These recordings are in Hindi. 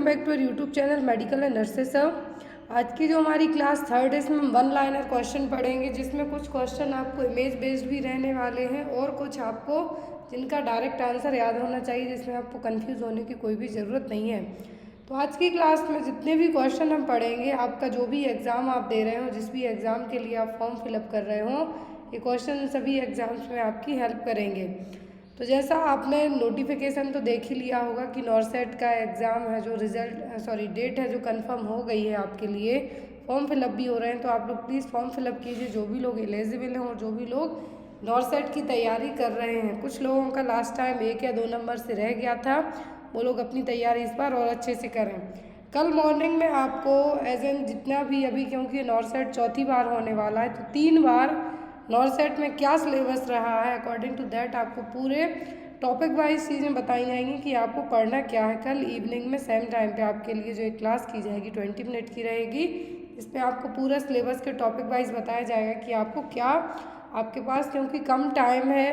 Back to YouTube channel medical and nurses sir. आज की जो हमारी क्लास थर्ड है इसमें हम वन लाइनर क्वेश्चन पढ़ेंगे, जिसमें कुछ क्वेश्चन आपको इमेज बेस्ड भी रहने वाले हैं और कुछ आपको जिनका डायरेक्ट आंसर याद होना चाहिए, जिसमें आपको कंफ्यूज होने की कोई भी ज़रूरत नहीं है। तो आज की क्लास में जितने भी क्वेश्चन हम पढ़ेंगे, आपका जो भी एग्ज़ाम आप दे रहे हो, जिस भी एग्ज़ाम के लिए आप फॉर्म फिलअप कर रहे हो, ये क्वेश्चन सभी एग्ज़ाम्स में आपकी हेल्प करेंगे। तो जैसा आपने नोटिफिकेशन तो देख ही लिया होगा कि नॉर्सेट का एग्ज़ाम है, जो डेट है जो कंफर्म हो गई है आपके लिए, फॉर्म फिलअप भी हो रहे हैं। तो आप लोग प्लीज़ फॉर्म फिलअप कीजिए, जो भी लोग एलिजिबल हैं और जो भी लोग नॉर्सेट की तैयारी कर रहे हैं। कुछ लोगों का लास्ट टाइम 1 या 2 नंबर से रह गया था, वो लोग अपनी तैयारी इस बार और अच्छे से करें। कल मॉर्निंग में आपको एज एन जितना भी अभी, क्योंकि नॉर्सेट चौथी बार होने वाला है, तो 3 बार नॉर्सेट में क्या सिलेबस रहा है, अकॉर्डिंग टू दैट आपको पूरे टॉपिक वाइज चीज़ें बताई जाएंगी कि आपको पढ़ना क्या है। कल इवनिंग में सेम टाइम पे आपके लिए जो एक क्लास की जाएगी 20 मिनट की रहेगी, इसमें आपको पूरा सिलेबस के टॉपिक वाइज बताया जाएगा कि आपको क्या आपके पास, क्योंकि कम टाइम है।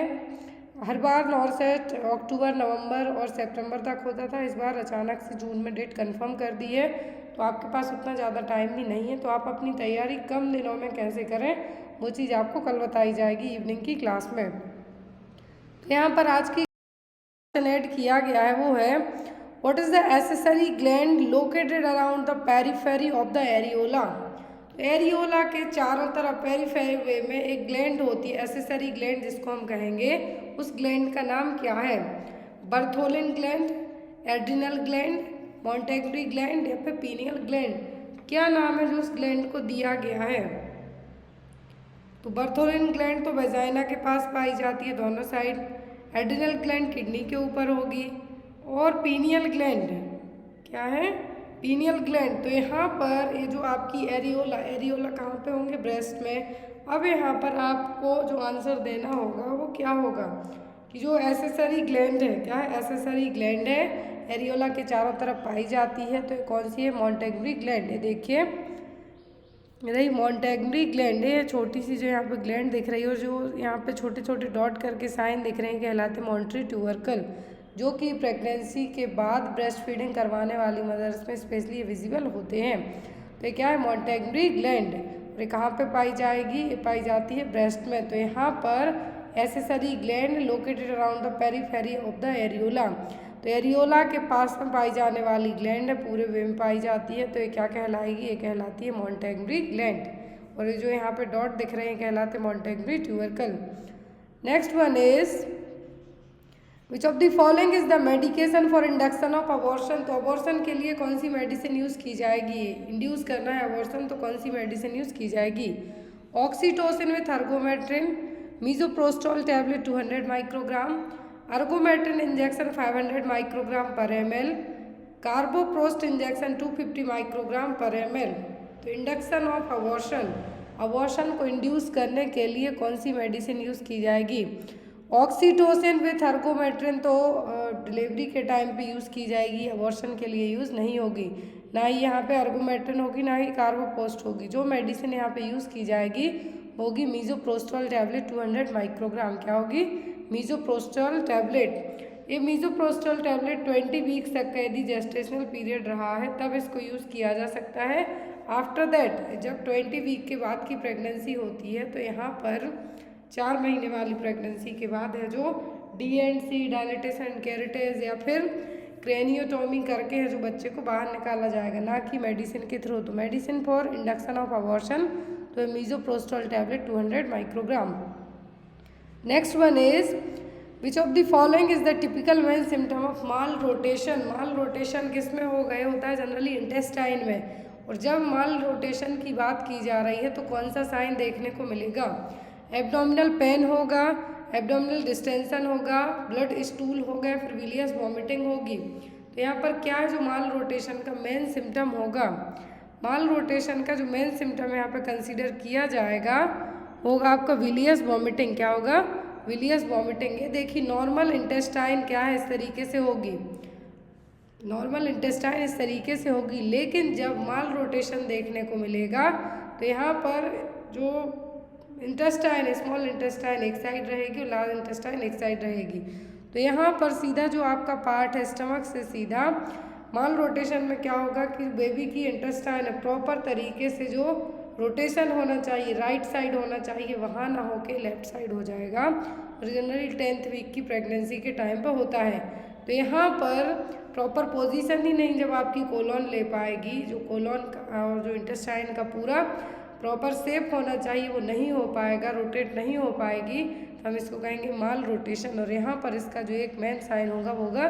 हर बार नॉर्सेट अक्टूबर, नवंबर और सितंबर तक होता था, इस बार अचानक से जून में डेट कंफर्म कर दी है, तो आपके पास उतना ज़्यादा टाइम भी नहीं है। तो आप अपनी तैयारी कम दिनों में कैसे करें, वो चीज़ आपको कल बताई जाएगी इवनिंग की क्लास में। तो यहाँ पर आज की क्वेश्चन ऐड किया गया है, वो है what is the accessory gland located around the periphery of the areola. Areola के चारों तरफ पेरिफेरी वे में एक ग्लैंड होती है, एक्सेसरी ग्लैंड जिसको हम कहेंगे, उस ग्लैंड का नाम क्या है? Bartholin gland, adrenal gland, Montgomery gland या फिर पीनियल ग्लैंड? क्या नाम है जो उस ग्लैंड को दिया गया है? तो बर्थोलिन ग्लैंड तो वेजाइना के पास पाई जाती है, दोनों साइड। एड्रिनल ग्लैंड किडनी के ऊपर होगी, और पीनियल ग्लैंड क्या है? पीनियल ग्लैंड तो यहाँ पर ये जो आपकी एरियोला कहाँ पे होंगे? ब्रेस्ट में। अब यहाँ पर आपको जो आंसर देना होगा वो क्या होगा कि जो एक्सेसरी ग्लैंड है, क्या है? एक्सेसरी ग्लैंड है, एरियोला के चारों तरफ पाई जाती है, तो ये कौन सी है? मॉन्टेगरी ग्लैंड। ये देखिए रही मॉन्टेगरी ग्लैंड है, छोटी सी जो यहाँ पे ग्लैंड दिख रही है, और जो यहाँ पे छोटे छोटे डॉट करके साइन दिख रहे हैं, कहलाते हैं मॉन्ट्री ट्यूबरकल, जो कि प्रेगनेंसी के बाद ब्रेस्ट फीडिंग करवाने वाली मदर्स में स्पेशली विजिबल होते हैं। तो ये क्या है? मॉन्टेगरी ग्लैंड। और ये कहाँ पे पाई जाएगी? ये पाई जाती है ब्रेस्ट में। तो यहाँ पर accessory gland located around the periphery of the areola, तो एरियोला के पास में पाई जाने वाली ग्लैंड है, पूरे वे में पाई जाती है, तो ये क्या कहलाएगी? ये कहलाती है मॉन्टेगरी ग्लैंड। और ये जो यहाँ पे डॉट दिख रहे हैं कहलाते हैं Montgomery tubercle. Next one is which of the following is the medication for induction of abortion. तो अबॉर्शन के लिए कौन सी मेडिसिन यूज़ की जाएगी? इंड्यूस करना है अबॉर्शन, तो कौन सी मेडिसिन यूज़ की जाएगी? Oxytocin with ergometrine, मीजोप्रोस्टोल tablet 200 microgram, ergometrine injection 500 microgram पर ml, कार्बोप्रोस्ट इंजेक्शन 250 माइक्रोग्राम पर ml। तो इंडक्शन ऑफ अबॉर्शन को इंड्यूस करने के लिए कौन सी मेडिसिन यूज़ की जाएगी? ऑक्सीटोसिन विथ अर्गोमेट्रिन तो डिलीवरी के टाइम पे यूज़ की जाएगी, अबॉर्शन के लिए यूज़ नहीं होगी। ना ही यहाँ पे अर्गोमेट्रिन होगी, ना ही कार्बोपोस्ट होगी। जो मेडिसिन यहाँ पे यूज़ की जाएगी होगी मीजोप्रोस्टोल टैबलेट 200 माइक्रोग्राम। क्या होगी? मीजोप्रोस्टोल टैबलेट। ये मीजोप्रोस्टोल टैबलेट 20 वीक्स तक का यदि जेस्टेशनल पीरियड रहा है तब इसको यूज़ किया जा सकता है। आफ्टर दैट जब 20 वीक के बाद की प्रेगनेंसी होती है, तो यहाँ पर 4 महीने वाली प्रेगनेंसी के बाद है जो DNC, डायलिटेशन कैरेटेज या फिर क्रेनियोटोमी करके है जो बच्चे को बाहर निकाला जाएगा, ना कि मेडिसिन के थ्रू। तो medicine for induction of abortion तो misoprostol tablet 200 microgram. Next one is which of the following is the typical main symptom of malrotation. Malrotation किस में हो गए? होता है जनरली इंटेस्टाइन में। और जब माल रोटेशन की बात की जा रही है तो कौन सा साइन देखने को मिलेगा? एब्डोमिनल पेन होगा, एब्डोमिनल डिस्टेंशन होगा, ब्लड स्टूल होगा, फिर विलियस वॉमिटिंग होगी। तो यहाँ पर क्या है जो माल रोटेशन का मेन सिम्टम होगा? माल रोटेशन का जो मेन सिम्टम यहाँ पे कंसीडर किया जाएगा होगा आपका विलियस वॉमिटिंग। क्या होगा? विलियस वॉमिटिंग। ये देखिए नॉर्मल इंटेस्टाइन क्या है, इस तरीके से होगी, नॉर्मल इंटेस्टाइन इस तरीके से होगी। लेकिन जब माल रोटेशन देखने को मिलेगा तो यहाँ पर जो इंटेस्टाइन, स्मॉल इंटेस्टाइन एक साइड रहेगी और लार्ज इंटेस्टाइन एक साइड रहेगी। तो यहाँ पर सीधा जो आपका पार्ट है स्टमक से सीधा माल रोटेशन में क्या होगा कि बेबी की इंटेस्टाइन प्रॉपर तरीके से जो रोटेशन होना चाहिए राइट साइड होना चाहिए, वहाँ ना होके लेफ्ट साइड हो जाएगा। जनरली 10th वीक की प्रेगनेंसी के टाइम पर होता है। तो यहाँ पर प्रॉपर पोजीशन ही नहीं जब आपकी कोलॉन ले पाएगी, जो कोलॉन और जो इंटेस्टाइन का पूरा प्रॉपर शेप होना चाहिए वो नहीं हो पाएगा, रोटेट नहीं हो पाएगी, तो हम इसको कहेंगे माल रोटेशन। और यहाँ पर इसका जो एक मेन साइन होगा वो होगा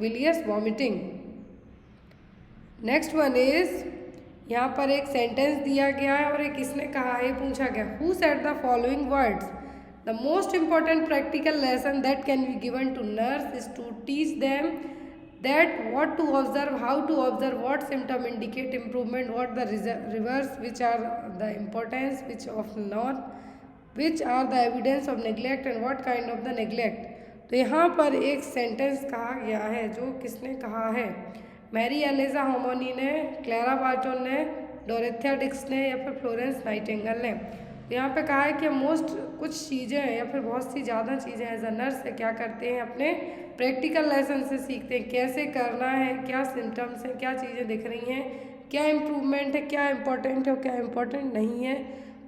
बिलियस वॉमिटिंग। नेक्स्ट वन इज, यहाँ पर एक सेंटेंस दिया गया है और एक इसने कहा है, पूछा गया who said the following words the most important practical lesson that can be given to nurse is to teach them that what to observe, how to observe, what symptom indicate improvement, what the reverse, which are the importance, which of not, which are the evidence of neglect and what kind of the neglect। तो यहाँ पर एक सेंटेंस कहा गया है, जो किसने कहा है, मैरी एलिजा होमोनी ने, क्लेरा बार्टन ने, डोरेथिया डिक्स ने या फिर फ्लोरेंस नाइटिंगेल ने। यहाँ पे कहा है कि मोस्ट कुछ चीज़ें या फिर बहुत सी ज़्यादा चीज़ें एज अ नर्स क्या करते हैं, अपने प्रैक्टिकल लेसन से सीखते हैं कैसे करना है, क्या सिम्टम्स हैं, क्या चीज़ें दिख रही हैं, क्या इम्प्रूवमेंट है, क्या इम्पोर्टेंट है और क्या इम्पोर्टेंट नहीं है,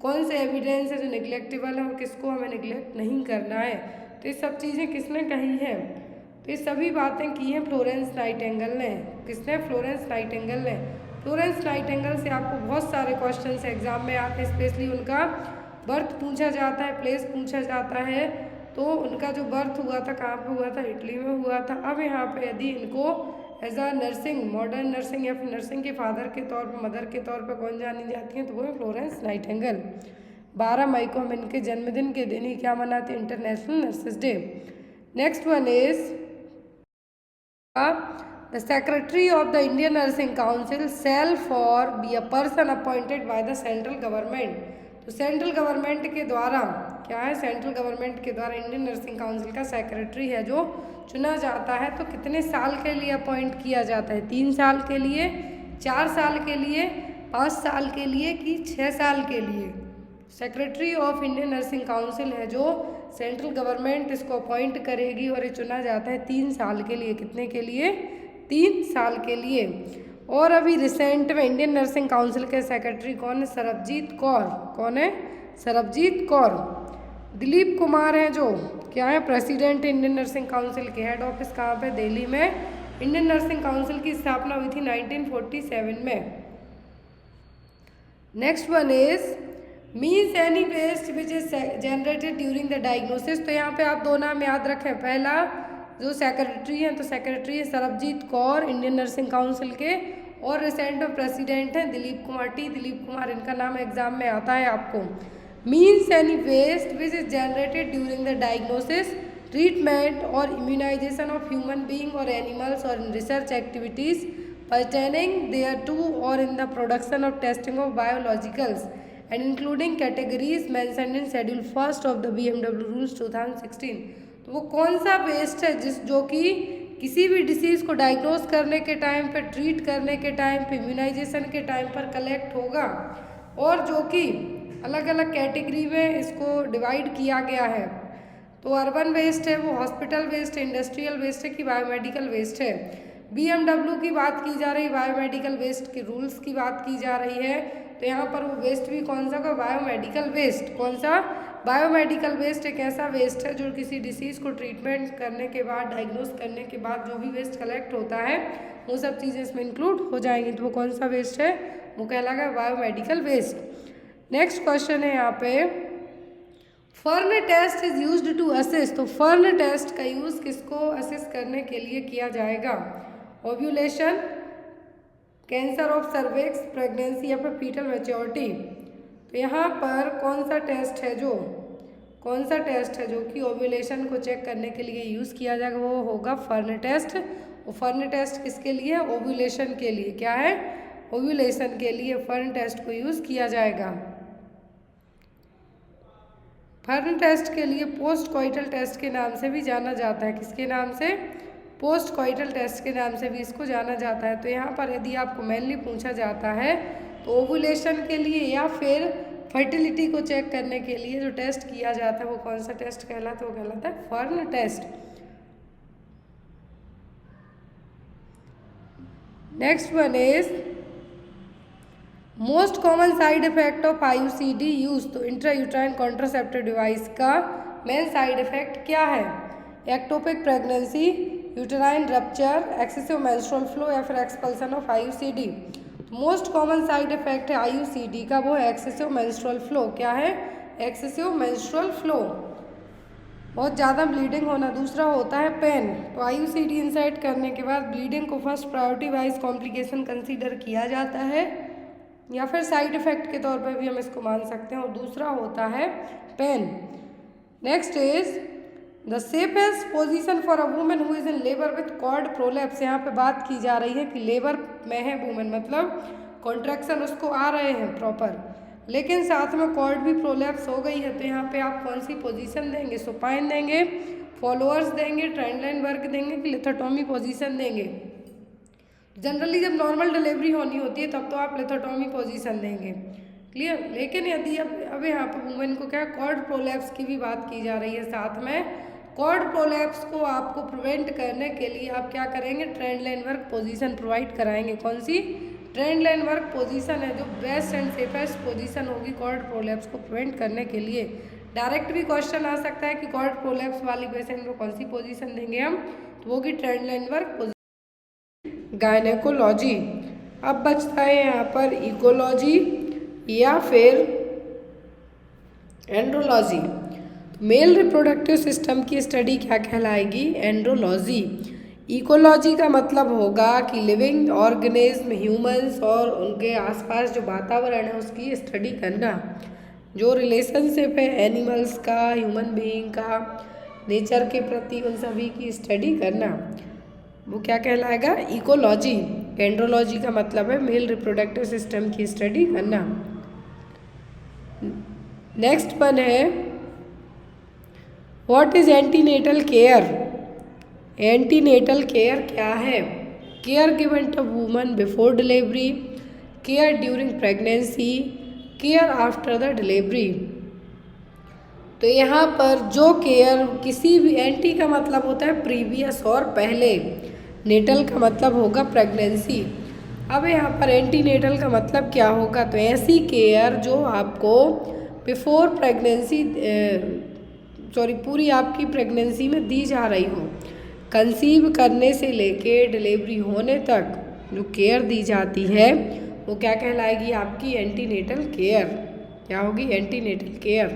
कौन से एविडेंस है जो निगलेक्टेबल है और किसको हमें निगलेक्ट नहीं करना है। तो ये सब चीज़ें किसने कही है, तो ये सभी बातें की हैं फ्लोरेंस नाइटिंगेल ने। किसने, फ्लोरेंस नाइटिंगेल ने। फ्लोरेंस नाइटिंगेल से आपको बहुत सारे क्वेश्चन एग्जाम में आते हैं, स्पेशली उनका बर्थ पूछा जाता है, प्लेस पूछा जाता है। तो उनका जो बर्थ हुआ था कहाँ पे हुआ था, इटली में हुआ था। अब यहाँ पे यदि इनको as a nursing, modern nursing या फिर नर्सिंग के फादर के तौर पे, मदर के तौर पे कौन जानी जाती है, तो वो है फ्लोरेंस नाइटिंगेल। 12 मई को हम इनके जन्मदिन के दिन ही क्या मनाते हैं, international nurses day. Next one is the secretary of the Indian nursing council cell for be a person appointed by the central government. तो सेंट्रल गवर्नमेंट के द्वारा क्या है, सेंट्रल गवर्नमेंट के द्वारा इंडियन नर्सिंग काउंसिल का सेक्रेटरी है जो चुना जाता है। तो कितने साल के लिए अपॉइंट किया जाता है, 3 साल के लिए, 4 साल के लिए, 5 साल के लिए कि 6 साल के लिए। Secretary of Indian nursing council है जो सेंट्रल गवर्नमेंट इसको अपॉइंट करेगी और ये चुना जाता है 3 साल के लिए। कितने के लिए, 3 साल के लिए। और अभी रिसेंट में इंडियन नर्सिंग काउंसिल के सेक्रेटरी कौन है, सरबजीत कौर। कौन है, सरबजीत कौर। दिलीप कुमार हैं जो क्या है, प्रेसिडेंट इंडियन नर्सिंग काउंसिल के। हेड ऑफिस कहाँ पे, दिल्ली में। इंडियन नर्सिंग काउंसिल की स्थापना हुई थी 1947 में। Next one is means any waste which is generated during the diagnosis. तो यहाँ पे आप 2 नाम याद रखें। पहला जो सेक्रेटरी हैं, तो सेक्रेटरी है Sarabjit Kaur Indian nursing council के, और रिसेंट में प्रेसिडेंट हैं दिलीप कुमार टी। दिलीप कुमार, इनका नाम एग्जाम में आता है आपको। Means any waste which is generated during the diagnosis, treatment और इम्यूनाइजेशन ऑफ ह्यूमन बींग और एनिमल्स और in research activities pertaining thereto or in the production of testing of biologicals and including categories mentioned in Schedule 1 of the BMW Rules 2016। तो वो कौन सा वेस्ट है जो कि किसी भी डिसीज़ को डायग्नोज करने के टाइम पर, ट्रीट करने के टाइम पर, इम्यूनाइजेशन के टाइम पर कलेक्ट होगा, और जो कि अलग अलग कैटेगरी में इसको डिवाइड किया गया है। तो अर्बन वेस्ट है, वो हॉस्पिटल वेस्ट है, इंडस्ट्रियल वेस्ट है कि बायोमेडिकल वेस्ट है। BMW की बात की जा रही है, बायोमेडिकल वेस्ट के रूल्स की बात की जा रही है। तो यहाँ पर वो वेस्ट भी कौन सा होगा, बायोमेडिकल वेस्ट। कौन सा, बायोमेडिकल वेस्ट एक ऐसा वेस्ट है जो किसी डिसीज़ को ट्रीटमेंट करने के बाद, डायग्नोज करने के बाद जो भी वेस्ट कलेक्ट होता है वो सब चीज़ें इसमें इंक्लूड हो जाएंगी। तो वो कौन सा वेस्ट है, वो कहलाएगा बायोमेडिकल वेस्ट। नेक्स्ट क्वेश्चन है यहाँ पे, fern test is used to assess. तो फर्न टेस्ट का यूज़ किसको असेस करने के लिए किया जाएगा, ovulation, cancer of cervix, pregnancy या फिर फीटल मैच्योरिटी। तो यहाँ पर कौन सा टेस्ट है जो कि ओव्यूलेशन को चेक करने के लिए यूज़ किया जाएगा, वो होगा फर्न टेस्ट। और फर्न टेस्ट किसके लिए, ओव्यूलेशन के लिए। क्या है, ओव्यूलेशन के लिए फर्न टेस्ट को यूज़ किया जाएगा। फर्न टेस्ट के लिए पोस्ट कॉइटल टेस्ट के नाम से भी जाना जाता है। किसके नाम से, पोस्ट कॉइटल टेस्ट के नाम से भी इसको जाना जाता है। तो यहाँ पर यदि आपको मेनली पूछा जाता है तो ओव्यूलेशन के लिए या फिर फर्टिलिटी को चेक करने के लिए जो टेस्ट किया जाता है वो कौन सा टेस्ट कहलाता है, वो कहलाता है fern test. Next one is most common side effect of IUCD use. तो इंट्रायूट्राइन कॉन्ट्रासेप्टिव डिवाइस का मेन साइड इफेक्ट क्या है? Ectopic pregnancy, uterine rupture, excessive menstrual flow या फिर expulsion of IUCD। Most common side effect है IUCD का, वो है एक्सेसिव मेंस्ट्रुअल फ्लो। क्या है? एक्सेसिव मेंस्ट्रुअल फ्लो, बहुत ज़्यादा ब्लीडिंग होना। दूसरा होता है पेन। तो IUCD इंसर्ट करने के बाद ब्लीडिंग को first priority wise complication consider किया जाता है या फिर साइड इफेक्ट के तौर पर भी हम इसको मान सकते हैं। और दूसरा होता है pain. Next is the safest position for a woman who is in labour with cord prolapse. यहाँ पे बात की जा रही है कि लेबर में है वुमेन, मतलब कॉन्ट्रैक्शन उसको आ रहे हैं प्रॉपर, लेकिन साथ में कॉर्ड भी प्रोलैप्स हो गई है। तो यहाँ पे आप कौन सी पोजीशन देंगे? सुपाइन देंगे, फॉलोअर्स देंगे, ट्रेंडलाइन वर्क देंगे कि लिथोटॉमी पोजीशन देंगे? जनरली जब नॉर्मल डिलीवरी होनी होती है तब तो आप लिथोटॉमी पोजीशन देंगे, क्लियर। लेकिन यदि अब यहाँ पर वुमेन को क्या कॉर्ड प्रोलैप्स की भी बात की जा रही है, साथ में कॉर्ड प्रोलैप्स को आपको प्रिवेंट करने के लिए आप क्या करेंगे? Trend line work position provide कराएंगे। कौन सी? ट्रेंड लाइन वर्क पोजीशन है जो बेस्ट एंड सेफेस्ट पोजीशन होगी कॉर्ड प्रोलैप्स को प्रिवेंट करने के लिए। डायरेक्ट भी क्वेश्चन आ सकता है कि कॉर्ड प्रोलैप्स वाली पेशेंट को कौन सी पोजीशन देंगे हम, तो वो होगी trend line work position. Gynaecology. अब बचता है यहाँ पर इकोलॉजी या फिर एंड्रोलॉजी। मेल रिप्रोडक्टिव सिस्टम की स्टडी क्या कहलाएगी? एंड्रोलॉजी। इकोलॉजी का मतलब होगा कि लिविंग ऑर्गेनिज्म, ह्यूमंस और उनके आसपास जो वातावरण है उसकी स्टडी करना, जो रिलेशनशिप है एनिमल्स का, ह्यूमन बीइंग का, नेचर के प्रति, उन सभी की स्टडी करना, वो क्या कहलाएगा? इकोलॉजी। एंड्रोलॉजी का मतलब है मेल रिप्रोडक्टिव सिस्टम की स्टडी करना। नेक्स्ट वन है what is antenatal care. Antenatal care क्या है? Care given to woman before delivery, care during pregnancy, care after the delivery. तो यहाँ पर जो केयर किसी भी, एंटी का मतलब होता है प्रीवियस और पहले, नेटल का मतलब होगा प्रेगनेंसी। अब यहाँ पर एंटीनेटल का मतलब क्या होगा? तो ऐसी केयर जो आपको बिफोर प्रेगनेंसी, पूरी आपकी प्रेगनेंसी में दी जा रही हो, कंसीव करने से लेके डिलीवरी होने तक जो केयर दी जाती है वो क्या कहलाएगी? आपकी एंटीनेटल केयर। क्या होगी? Antenatal care.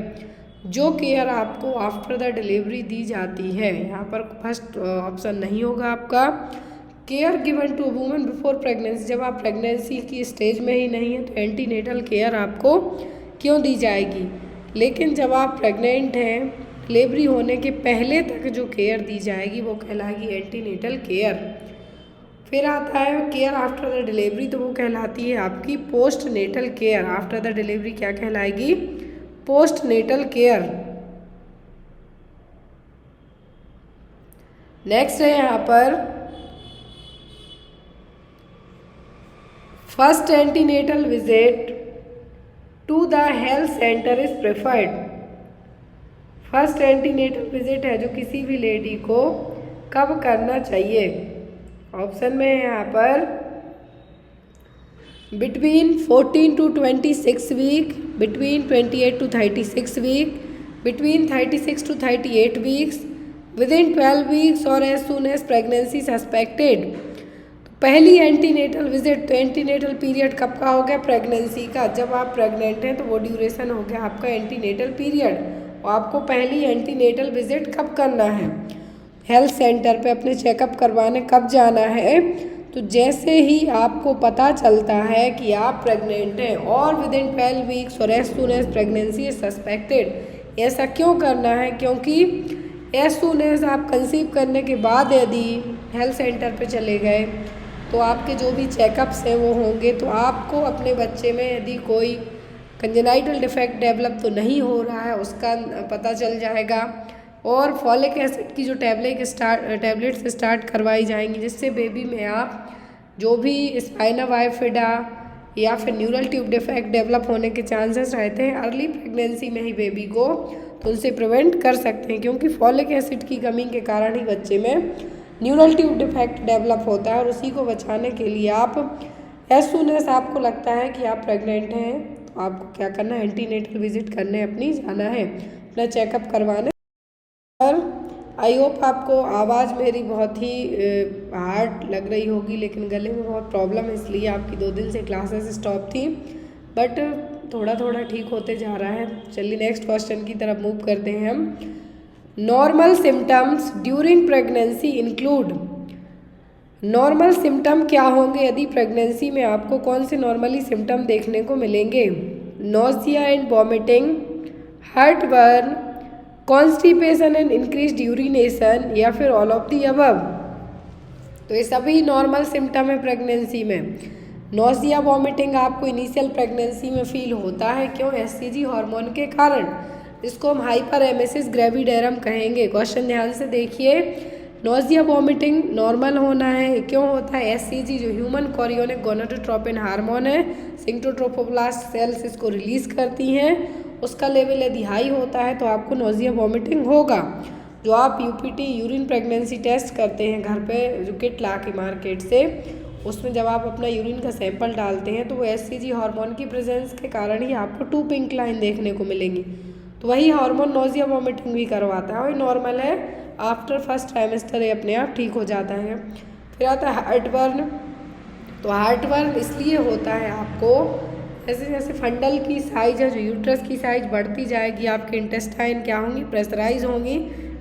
जो केयर आपको आफ्टर द डिलीवरी दी जाती है, यहाँ पर फर्स्ट ऑप्शन नहीं होगा आपका। Care given to women before pregnancy, जब आप प्रेगनेंसी की स्टेज में ही नहीं है तो एंटीनेटल केयर आपको क्यों दी जाएगी? लेकिन जब आप प्रेग्नेंट हैं, डिलीवरी होने के पहले तक जो केयर दी जाएगी वो कहलाएगी एंटीनेटल केयर। फिर आता है केयर आफ्टर द डिलीवरी, तो वो कहलाती है आपकी postnatal care. After the delivery क्या कहलाएगी? Postnatal care. नेक्स्ट है यहाँ पर first antenatal visit to the health centre is preferred. First antenatal visit है जो किसी भी लेडी को कब करना चाहिए? ऑप्शन में है यहाँ पर between 14 to 26 week, between 28 to 36 week, between 36 to 38 weeks, within 12 weeks और as soon as pregnancy suspected. तो पहली एंटीनेटल विजिट, तो एंटीनेटल पीरियड कब का हो गया? प्रेगनेंसी का। जब आप प्रेग्नेंट हैं तो वो ड्यूरेशन हो गया आपका एंटीनेटल पीरियड। और आपको पहली एंटीनेटल विजिट कब करना है? हेल्थ सेंटर पे अपने चेकअप करवाने कब जाना है? तो जैसे ही आपको पता चलता है कि आप प्रेग्नेंट हैं और विदिन 12 वीक्स और as soon as pregnancy is suspected. ऐसा क्यों करना है? क्योंकि एज सून एज आप कंसीव करने के बाद यदि हेल्थ सेंटर पे चले गए तो आपके जो भी चेकअप्स हैं वो होंगे, तो आपको अपने बच्चे में यदि कोई कंजेनाइटल डिफेक्ट डेवलप तो नहीं हो रहा है उसका पता चल जाएगा। और फॉलिक एसिड की जो टैबलेट्स स्टार्ट करवाई जाएंगी, जिससे बेबी में आप जो भी स्पाइना बाइफिडा या फिर न्यूरल ट्यूब डिफेक्ट डेवलप होने के चांसेस रहते हैं अर्ली प्रेगनेंसी में ही बेबी को, तो उनसे प्रिवेंट कर सकते हैं। क्योंकि फॉलिक एसिड की कमी के कारण ही बच्चे में न्यूरल ट्यूब डिफेक्ट डेवलप होता है और उसी को बचाने के लिए आप एज सून एज आपको लगता है कि आप प्रेग्नेंट हैं तो आपको क्या करना है, एंटीनेटल विजिट करने अपनी जाना है, अपना चेकअप करवाने। और आई होप आपको आवाज़ मेरी बहुत ही हार्ड लग रही होगी, लेकिन गले में बहुत प्रॉब्लम है इसलिए आपकी 2 दिन से क्लासेस स्टॉप थी, बट थोड़ा थोड़ा ठीक होते जा रहा है। चलिए नेक्स्ट क्वेश्चन की तरफ मूव करते हैं हम। Normal symptoms during pregnancy include. Normal symptom क्या होंगे यदि प्रेगनेंसी में आपको कौन से नॉर्मली सिम्टम देखने को मिलेंगे? Nausea and vomiting, heart burn, constipation and increased urination, या फिर ऑल ऑफ दी अबव। तो ये सभी नॉर्मल सिम्टम है प्रेगनेंसी में। नोजिया वॉमिटिंग आपको इनिशियल प्रेगनेंसी में फील होता है, क्यों? एससीजी हार्मोन के कारण, इसको हम हाइपर एमेसिस ग्रेविडेरम कहेंगे। क्वेश्चन ध्यान से देखिए, नोजिया वॉमिटिंग नॉर्मल होना है, क्यों होता है? एससीजी जो ह्यूमन कोरियोनिक गोनाडोट्रोपिन हार्मोन है, सिंक्टोट्रोफोब्लास्ट सेल्स इसको रिलीज करती हैं, उसका लेवल यदि हाई होता है तो आपको नोजिया वॉमिटिंग होगा। जो आप यूपीटी यूरिन प्रेगनेंसी टेस्ट करते हैं घर पे, जो किट ला के मार्केट से, उसमें जब आप अपना यूरिन का सैंपल डालते हैं तो वो एससीजी हार्मोन की प्रेजेंस के कारण ही आपको 2 पिंक लाइन देखने को मिलेंगी। तो वही हार्मोन नोजिया वॉमिटिंग भी करवाता है, वही नॉर्मल है। आफ्टर फर्स्ट ट्राइमेस्टर ये अपने आप ठीक हो जाता है। फिर आता है हार्ट बर्न। तो हार्ट बर्न इसलिए होता है आपको, जैसे जैसे फंडल की साइज है, जो यूट्रस की साइज बढ़ती जाएगी, आपके इंटेस्टाइन क्या होंगी? प्रेशराइज होंगी,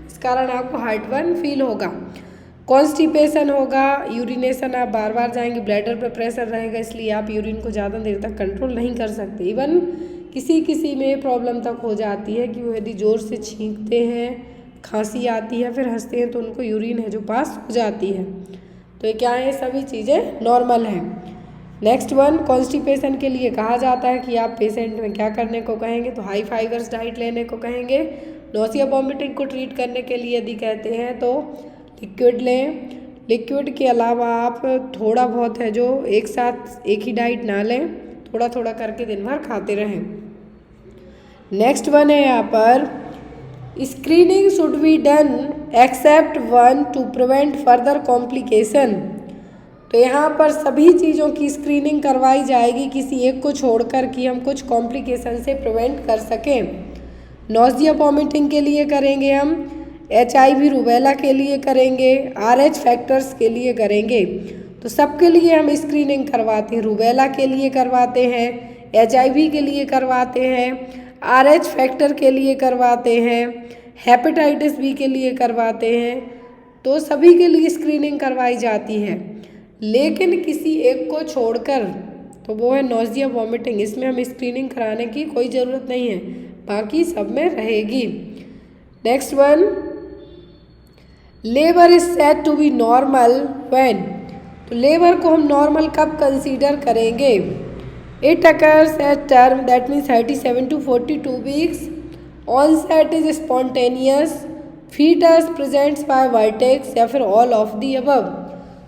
इस कारण आपको हार्ट बर्न फील होगा। कॉन्स्टिपेशन होगा, यूरिनेशन आप बार बार जाएंगे, ब्लैडर पर प्रेशर रहेगा, इसलिए आप यूरिन को ज़्यादा देर तक कंट्रोल नहीं कर सकते। इवन किसी में प्रॉब्लम तक हो जाती है कि वो यदि ज़ोर से छींकते हैं, खांसी आती है, फिर हंसते हैं तो उनको यूरिन है जो पास हो जाती है। तो ये क्या है? सभी चीज़ें नॉर्मल हैं। नेक्स्ट वन, कॉन्स्टिपेशन के लिए कहा जाता है कि आप पेशेंट में क्या करने को कहेंगे? तो हाई फाइबर्स डाइट लेने को कहेंगे। नोजिया वॉमिटिंग को ट्रीट करने के लिए यदि कहते हैं तो लिक्विड लें। लिक्विड के अलावा आप थोड़ा बहुत है जो एक साथ एक ही डाइट ना लें, थोड़ा थोड़ा करके दिन भर खाते रहें। नेक्स्ट वन है यहाँ पर, screening should be done except one two prevent further complication. तो यहाँ पर सभी चीज़ों की स्क्रीनिंग करवाई जाएगी, किसी एक को छोड़कर, कि हम कुछ कॉम्प्लिकेशन से प्रिवेंट कर सकें। नोजिया वॉमिटिंग के लिए करेंगे हम, HIV रूबेला के लिए करेंगे, RH फैक्टर्स के लिए करेंगे। तो सबके लिए हम स्क्रीनिंग करवाते हैं, रूबेला के लिए करवाते हैं, HIV के लिए करवाते हैं, RH फैक्टर के लिए करवाते हैं, हेपेटाइटिस B के लिए करवाते हैं। तो सभी के लिए स्क्रीनिंग करवाई जाती है, लेकिन किसी एक को छोड़कर, तो वो है नोजिया वॉमिटिंग, इसमें हम स्क्रीनिंग कराने की कोई ज़रूरत नहीं है, बाकी सब में रहेगी। Next one, labour is said to be normal when. तो लेबर को हम नॉर्मल कब कंसीडर करेंगे? It occurs at term, that means 37 to 42 weeks. Onset is spontaneous, foetus presents by vertex, या फिर ऑल ऑफ दी अबव।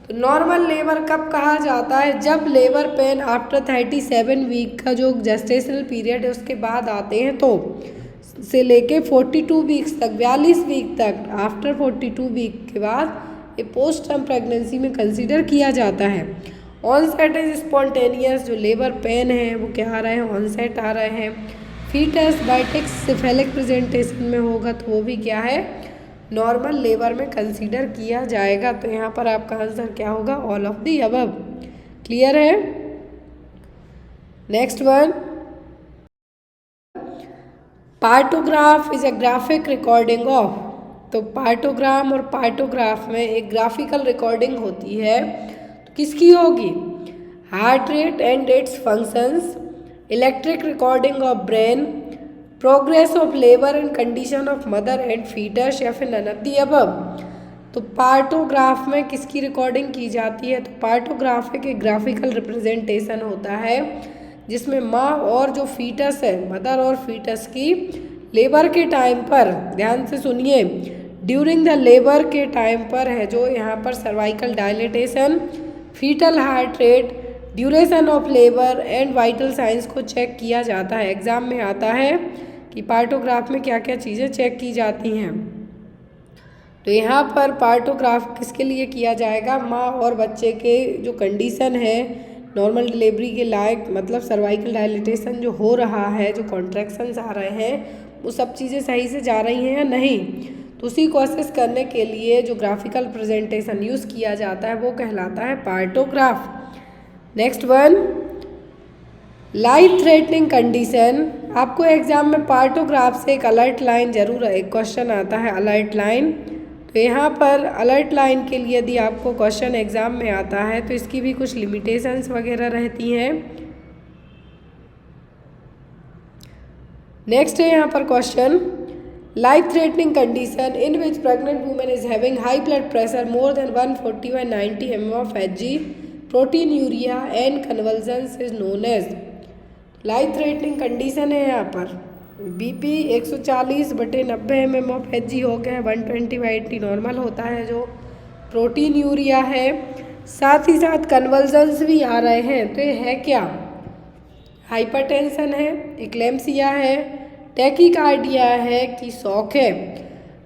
तो नॉर्मल लेबर कब कहा जाता है? जब लेबर पेन आफ्टर 37 वीक का जो जेस्टेशनल पीरियड है उसके बाद आते हैं, तो से लेके 42 वीक्स तक, 42 वीक तक, आफ्टर 42 वीक के बाद ये पोस्ट टर्म प्रेगनेंसी में कंसीडर किया जाता है। ऑनसेट इज स्पॉन्टेनियस, जो लेबर पेन है वो क्या आ रहे हैं? ऑनसेट आ रहे हैं। फीटस बाइटेक्स सिफेलिक प्रेजेंटेशन में होगा तो वो भी क्या है? नॉर्मल लेबर में कंसीडर किया जाएगा। तो यहाँ पर आपका आंसर क्या होगा? All of the above. Clear है? Next one, partograph is a graphic recording of. तो पार्टोग्राम और पार्टोग्राफ में एक ग्राफिकल रिकॉर्डिंग होती है, तो किसकी होगी? Heart rate and its functions, electric recording of brain, progress of labour and condition of mother and foetus, या फिर नन ऑफ दी अबव। तो पार्टोग्राफ में किसकी रिकॉर्डिंग की जाती है? तो पार्टोग्राफ एक ग्राफिकल रिप्रेजेंटेशन होता है जिसमें माँ और जो फीटस है, मदर और फीटस की लेबर के टाइम पर, ध्यान से सुनिए, ड्यूरिंग द लेबर के टाइम पर है जो यहाँ पर cervical dilatation, foetal heart rate, duration of labour and vital signs को चेक किया जाता है। एग्जाम में आता है कि पार्टोग्राफ में क्या क्या चीज़ें चेक की जाती हैं। तो यहाँ पर पार्टोग्राफ किसके लिए किया जाएगा? माँ और बच्चे के जो कंडीशन है नॉर्मल डिलीवरी के लायक, मतलब सर्वाइकल डायलिटेशन जो हो रहा है, जो कॉन्ट्रैक्शंस आ रहे हैं, वो सब चीज़ें सही से जा रही हैं या नहीं, तो उसी को असेस करने के लिए जो ग्राफिकल प्रेजेंटेशन यूज़ किया जाता है वो कहलाता है partograph. Next one, life threatening condition. आपको एग्जाम में पार्टोग्राफ से एक अलर्ट लाइन जरूर एक क्वेश्चन आता है, अलर्ट लाइन। तो यहाँ पर अलर्ट लाइन के लिए यदि आपको क्वेश्चन एग्जाम में आता है तो इसकी भी कुछ लिमिटेशंस वगैरह रहती हैं। नेक्स्ट है यहाँ पर question, life threatening condition in which pregnant woman is having high blood pressure more than 140/90 mm of Hg, proteinuria and convulsions is known as. Life threatening condition है यहाँ पर बीपी 140/90 mm of Hg हो गया है, 120/80 नॉर्मल होता है, जो प्रोटीन यूरिया है, साथ ही साथ कन्वल्जन्स भी आ रहे हैं। तो ये है क्या? हाइपरटेंशन है, इक्लेम्सिया है, टैकीकार्डिया है कि शॉक है।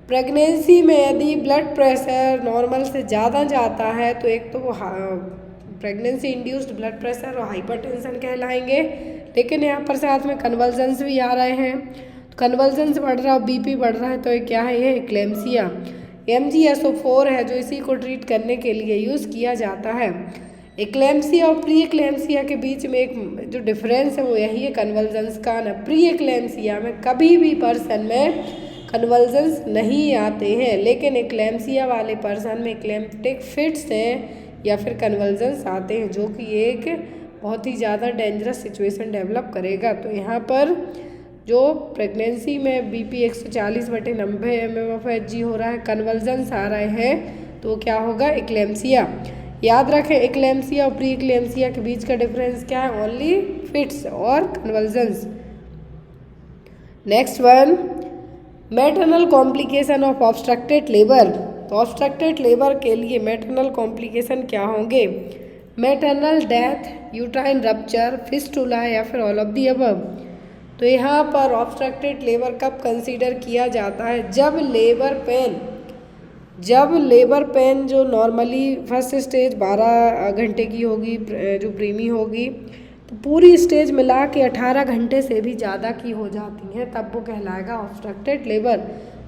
प्रेगनेंसी में यदि ब्लड प्रेशर नॉर्मल से ज़्यादा जाता है तो एक तो वो प्रेगनेंसी इंड्यूस्ड ब्लड प्रेशर और हाइपरटेंशन कहलाएंगे, लेकिन यहाँ पर साथ में कन्वल्जन्स भी आ रहे हैं। तो कन्वल्जन्स बढ़ रहा है, बीपी बढ़ रहा है, तो ये क्या है? ये इक्लेम्सिया। MgSO4 है जो इसी को ट्रीट करने के लिए यूज़ किया जाता है। इक्लेम्सिया और प्री इक्लेम्सिया के बीच में एक जो डिफरेंस है वो यही है कन्वल्जन्स का ना। प्री इक्लेम्सिया में कभी भी पर्सन में कन्वल्जन्स नहीं आते हैं, लेकिन इक्लेम्सिया वाले पर्सन में इक्लेम्प्टिक फिट्स हैं या फिर कन्वल्जन्स आते हैं, जो कि एक बहुत ही ज़्यादा डेंजरस सिचुएशन डेवलप करेगा। तो यहाँ पर जो प्रेगनेंसी में बीपी 140/90 mm of Hg हो रहा है, कन्वल्जन्स आ रहे हैं, तो क्या होगा? इक्लेम्सिया। याद रखें, इक्लेम्सिया और प्री इक्लेम्सिया के बीच का डिफरेंस क्या है? ओनली फिट्स और convulsions. Next one, maternal complication of obstructed labour. तो ऑब्स्ट्रक्टेड लेबर के लिए मैटरनल कॉम्प्लिकेशन क्या होंगे? Maternal death, uterine rupture, fistula या फिर ऑल ऑफ दी अबव। तो यहाँ पर ऑब्स्ट्रक्टेड लेबर कब कंसीडर किया जाता है? जब लेबर पेन जो नॉर्मली फर्स्ट स्टेज 12 घंटे की होगी, जो प्रीमी होगी, तो पूरी स्टेज मिला के 18 घंटे से भी ज़्यादा की हो जाती हैं, तब वो कहलाएगा ऑब्स्ट्रक्टेड लेबर।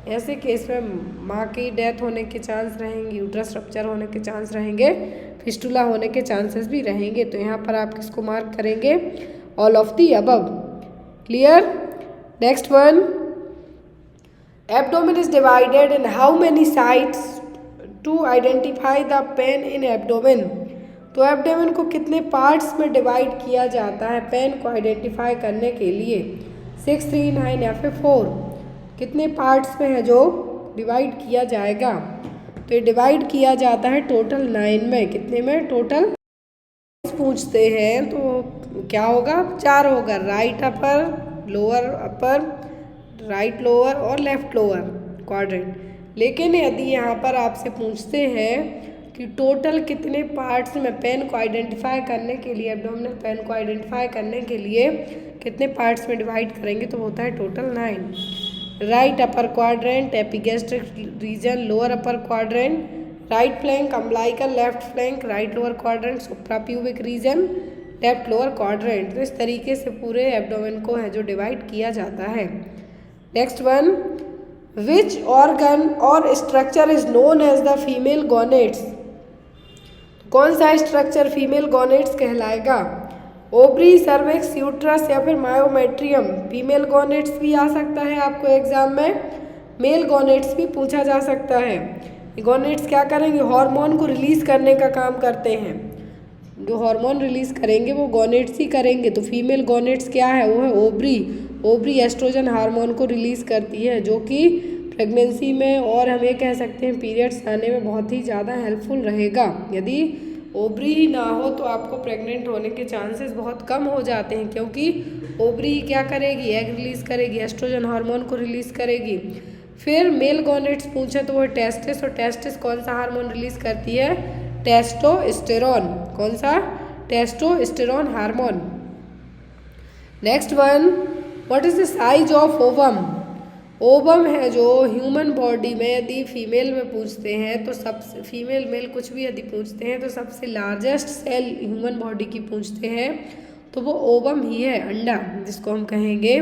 ऐसे केस में माँ की डेथ होने के चांस रहेंगे, यूट्रस रप्चर होने के चांस रहेंगे, फिस्टुला होने के चांसेस भी रहेंगे। तो यहाँ पर आप किसको मार्क करेंगे? All of the above. Clear? Next one, abdomen is divided in how many sites to identify the pain in abdomen. तो एब्डोमेन को कितने पार्ट्स में डिवाइड किया जाता है पेन को आइडेंटिफाई करने के लिए? 6, 3, 9 या फिर 4? कितने पार्ट्स में है जो डिवाइड किया जाएगा? तो ये डिवाइड किया जाता है टोटल 9 में। कितने में? टोटल पूछते हैं तो क्या होगा? 4 होगा, right upper, lower upper, right lower और लेफ्ट लोअर क्वाड्रेंट। लेकिन यदि यहाँ पर आपसे पूछते हैं कि टोटल कितने पार्ट्स में पेन को आइडेंटिफाई करने के लिए, एब्डोमिनल पेन को आइडेंटिफाई करने के लिए कितने पार्ट्स में डिवाइड करेंगे, तो होता है total 9। Right upper quadrant, epigastric region, lower upper quadrant, right flank umbilical, left flank, right lower quadrant, suprapubic region, left lower quadrant. तो इस तरीके से पूरे एब्डोमेन को है जो डिवाइड किया जाता है। Next one, which organ or structure is known as the female gonads. कौन सा स्ट्रक्चर फीमेल गोनेट्स कहलाएगा? ओवरी, सर्विक्स, यूट्रस या फिर मायोमेट्रियम। फीमेल गोनेट्स भी आ सकता है आपको एग्जाम में, मेल गोनेट्स भी पूछा जा सकता है। गोनेट्स क्या करेंगे? हार्मोन को रिलीज करने का काम करते हैं। जो हार्मोन रिलीज करेंगे वो गोनेट्स ही करेंगे। तो फीमेल गोनेट्स क्या है? वो है ओवरी। ओवरी एस्ट्रोजन हार्मोन को रिलीज करती है, जो कि प्रेगनेंसी में और हम ये कह सकते हैं पीरियड्स आने में बहुत ही ज़्यादा हेल्पफुल रहेगा। यदि ओवरी ना हो तो आपको प्रेग्नेंट होने के चांसेस बहुत कम हो जाते हैं, क्योंकि ओवरी क्या करेगी? एग रिलीज करेगी, एस्ट्रोजन हार्मोन को रिलीज करेगी। फिर मेल गोनेट्स पूछे तो वो टेस्टिस, और टेस्टिस कौन सा हार्मोन रिलीज करती है? टेस्टोस्टेरोन। कौन सा? Testosterone hormone. Next one, what is the size of ovum. Ovum है जो ह्यूमन बॉडी में यदि फीमेल में पूछते हैं तो सबसे फीमेल मेल कुछ भी यदि पूछते हैं तो सबसे लार्जेस्ट सेल ह्यूमन बॉडी की पूछते हैं तो वो ओवम ही है, अंडा जिसको हम कहेंगे।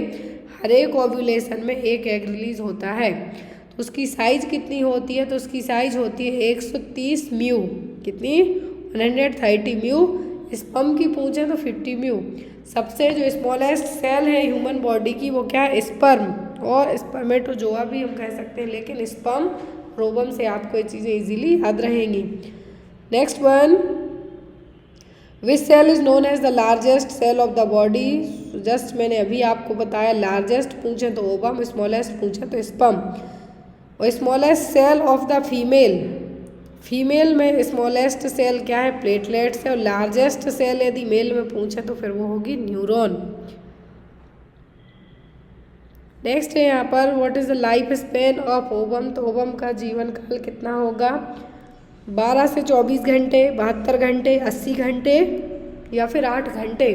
हर एक ओव्यूलेशन में एक एग रिलीज होता है। तो उसकी साइज कितनी होती है? तो उसकी साइज होती है 130 म्यू। कितनी? 130 म्यू। स्पर्म की पूछें तो 50 म्यू। सबसे जो स्मॉलेस्ट सेल है ह्यूमन बॉडी की वो क्या है? स्पर्म और स्पर्मेटोजोआ भी हम कह सकते हैं, लेकिन स्पर्म ओवम से आपको ये चीज़ें इजीली याद रहेंगी। Next one, which cell is known as the largest cell of the body? Just मैंने अभी आपको बताया, लार्जेस्ट पूछे तो ओवम, स्मॉलेस्ट पूछे तो स्पर्म। और smallest cell of the female, female में स्मॉलेस्ट सेल क्या है? प्लेटलेट्स है। और लार्जेस्ट सेल यदि मेल में पूछे तो फिर वो होगी न्यूरॉन। नेक्स्ट है यहाँ पर, what is the life span of ovum? तो ओवम का जीवन काल कितना होगा? 12 से 24 घंटे, 72 घंटे, 80 घंटे या फिर 8 घंटे।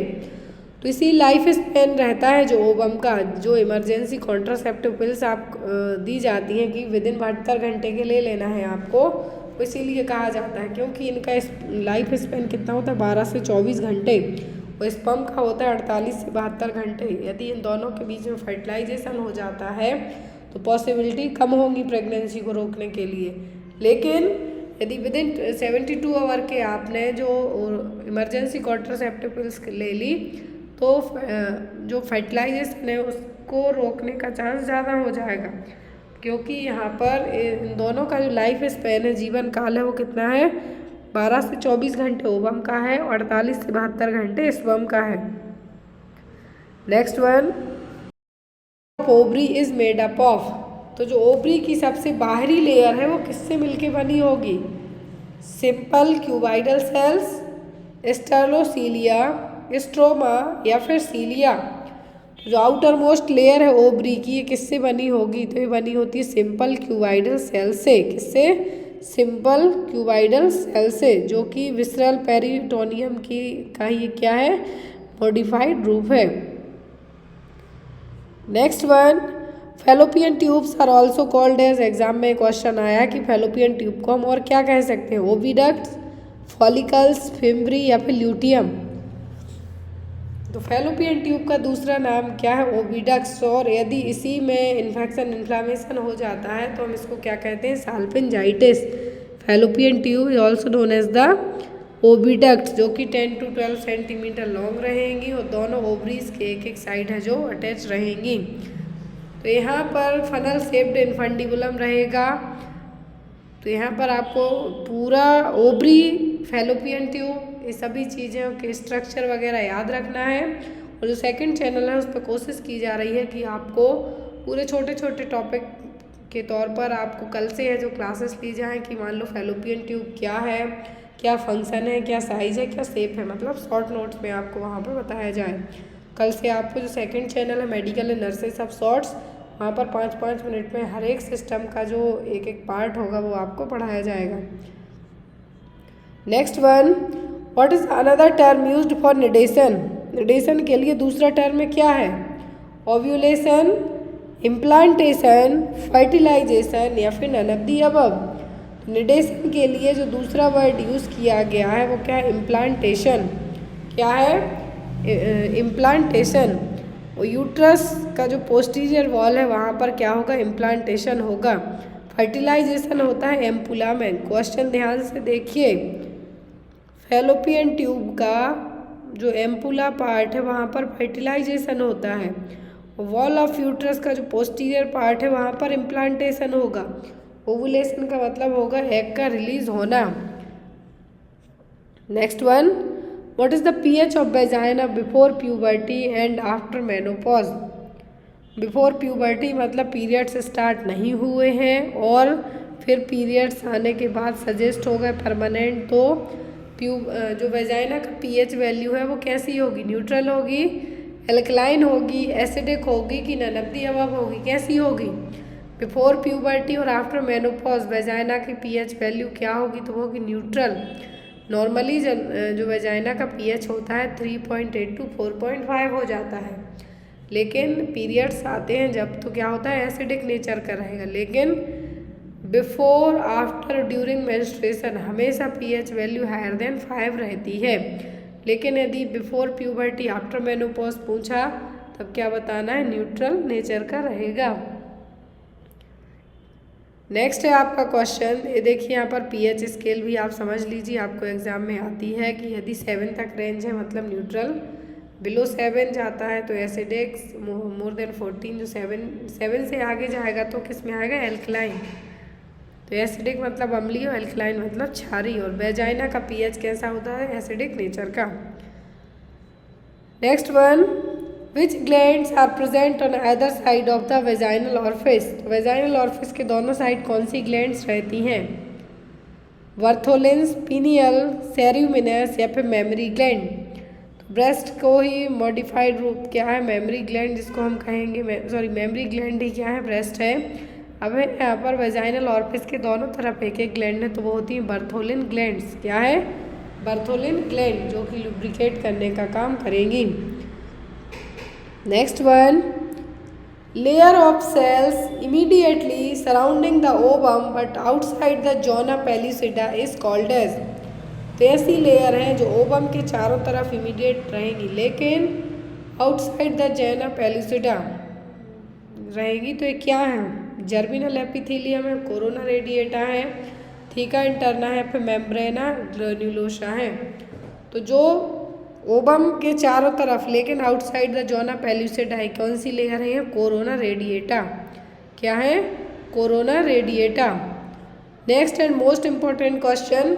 तो इसी लाइफ स्पेन रहता है जो ओवम का। जो इमरजेंसी कॉन्ट्रासेप्टिव पिल्स आप दी जाती हैं कि विदिन 72 घंटे के लिए लेना है आपको, तो इसीलिए कहा जाता है क्योंकि इनका लाइफ स्पेन कितना होता है? 12 से 24 घंटे। और स्पर्म का होता है 48 से 72 घंटे। यदि इन दोनों के बीच में फर्टिलाइजेशन हो जाता है तो पॉसिबिलिटी कम होगी प्रेगनेंसी को रोकने के लिए। लेकिन यदि विदिन 72 आवर के आपने जो इमरजेंसी कॉन्ट्रासेप्टिव पिल्स ले ली तो जो फर्टिलाइजेशन है उसको रोकने का चांस ज़्यादा हो जाएगा, क्योंकि यहाँ पर इन दोनों का जो लाइफ स्पेन है, जीवन काल है, वो कितना है? 12 से 24 घंटे ओवम का है और 48 से 72 घंटे स्पर्म का है। Next one, ovary is made up of? तो जो ओवरी की सबसे बाहरी लेयर है वो किससे मिलके बनी होगी? सिंपल क्यूबाइडल सेल्स, स्टेरोसीलिया, स्ट्रोमा या फिर सीलिया। जो आउटर मोस्ट लेयर है ओवरी की, ये किससे बनी होगी? तो ये बनी होती है सिंपल क्यूबाइडल सेल से। किससे? सिंपल क्यूबाइडल सेल से, जो कि विसरल पेरिटोनियम की का ये क्या है? मॉडिफाइड रूप है। Next one, fallopian tubes are also called as. Exam में क्वेश्चन आया कि फैलोपियन ट्यूब को हम और क्या कह सकते हैं? ओविडक्ट्स, फॉलिकल्स, फिम्ब्री या फिर ल्यूटियम। तो फैलोपियन ट्यूब का दूसरा नाम क्या है? ओविडक्ट्स। और यदि इसी में इन्फेक्शन इन्फ्लामेशन हो जाता है तो हम इसको क्या कहते हैं? Salpingitis. Fallopian tube is also known as the oviducts, जो कि 10 to 12 सेंटीमीटर लॉन्ग रहेंगी और दोनों ओवरीज के एक एक साइड है जो अटैच रहेंगी। तो यहाँ पर फनल शेप्ड इन्फंडिबुलम रहेगा। तो यहाँ पर आपको पूरा ओवरी, फैलोपियन ट्यूब, ये सभी चीज़ें के स्ट्रक्चर वगैरह याद रखना है। और जो सेकंड चैनल है उस पर कोशिश की जा रही है कि आपको पूरे छोटे छोटे टॉपिक के तौर पर आपको कल से है जो क्लासेस ली जाएँ कि मान लो फैलोपियन ट्यूब क्या है, क्या फंक्शन है, क्या साइज़ है, क्या शेप है, मतलब शॉर्ट नोट्स में आपको वहाँ पर बताया जाए। कल से आपको जो सेकंड चैनल है medical and nurses of shorts, वहाँ पर 5-5 मिनट में हर एक सिस्टम का जो एक एक पार्ट होगा वो आपको पढ़ाया जाएगा। Next one, what is another term used for nidation? Nidation के लिए दूसरा टर्म क्या है? ओव्यूलेशन, इम्प्लांटेशन, फर्टिलाइजेशन या फिर नन ऑफ द अबव। निडेशन के लिए जो दूसरा वर्ड यूज़ किया गया है वो क्या है? इम्प्लांटेशन। क्या है? इम्प्लांटेशन। और यूट्रस का जो पोस्टीरियर वॉल है वहाँ पर क्या होगा? इम्प्लांटेशन होगा। फर्टिलाइजेशन होता है एम्पुला में। क्वेश्चन ध्यान से देखिए, फैलोपियन ट्यूब का जो एम्पुला पार्ट है वहाँ पर फर्टिलाइजेशन होता है। वॉल ऑफ यूट्रस का जो पोस्टीरियर पार्ट है वहाँ पर इम्प्लांटेशन होगा। ओवुलेशन का मतलब होगा एग का रिलीज होना। Next one, what is the pH of vagina before puberty and after menopause? Before puberty मतलब पीरियड्स स्टार्ट नहीं हुए हैं और फिर पीरियड्स आने के बाद सजेस्ट हो गए परमानेंट, तो जो वेजाइना का पीएच वैल्यू है वो कैसी होगी? न्यूट्रल होगी, एल्कलाइन होगी, एसिडिक होगी कि नन ऑफ द अबव होगी? कैसी होगी? बिफोर प्यूबर्टी और आफ्टर मेनोपॉज वेजाइना की पीएच वैल्यू क्या होगी? तो वो होगी न्यूट्रल। नॉर्मली जो वेजाइना का पीएच होता है 3.8 to 4.5 हो जाता है, लेकिन पीरियड्स आते हैं जब तो क्या होता है एसिडिक नेचर का रहेगा। लेकिन बिफोर आफ्टर ड्यूरिंग मेंस्ट्रुएशन हमेशा पीएच वैल्यू हायर देन 5 रहती है। लेकिन यदि बिफोर प्यूबर्टी आफ्टर मेनोपॉज पूछा तब क्या बताना है, न्यूट्रल नेचर का रहेगा। नेक्स्ट है आपका क्वेश्चन, ये देखिए यहाँ पर पीएच स्केल भी आप समझ लीजिए, आपको एग्जाम में आती है कि यदि 7 तक रेंज है मतलब न्यूट्रल, बिलो 7 जाता है तो एसिडिक, मोर देन 14 जो 7 से आगे जाएगा तो किस में आएगा, एल्कलाइन। तो एसिडिक मतलब अम्लीय और एल्कलाइन मतलब क्षारीय। और वेजाइना का पीएच कैसा होता है, एसिडिक नेचर का। Next one, which glands are present on other side of the vaginal orifice. तो वेजाइनल ऑरिफिस के दोनों साइड कौन सी ग्लैंड्स रहती हैं, बर्थोलिन्स, पीनियल, सेरुमिनस या फिर मेमरी ग्लैंड। तो ब्रेस्ट को ही मॉडिफाइड रूप क्या है, मेमरी ग्लैंड जिसको हम कहेंगे, मेमरी ग्लैंड ही क्या है, ब्रेस्ट है। अब यहाँ पर वेजाइनल ऑरिफिस के दोनों तरफ एक एक ग्लैंड है तो वो होती है बर्थोलिन ग्लैंड्स। क्या है, बर्थोलिन ग्लैंड, जो कि लुब्रिकेट करने का काम करेंगी। Next one, layer of cells immediately surrounding the ovum but outside the zona pellucida is called as. तो ऐसी लेयर हैं जो ओवम के चारों तरफ इमीडिएट रहेंगी लेकिन आउटसाइड द जोना पेल्यूसिडा रहेगी। तो ये क्या है, जर्मिनल एपिथेलियम है, कोरोना रेडिएटा है, थीका इंटरना है, फिर मेम्ब्रेना ग्रेन्युलोसा है। तो जो ओवम के चारों तरफ लेकिन आउटसाइड द जोना पेल्यूसिडा है, कौन सी लेयर है, कोरोना रेडिएटा। क्या है, corona radiata. Next and most important question,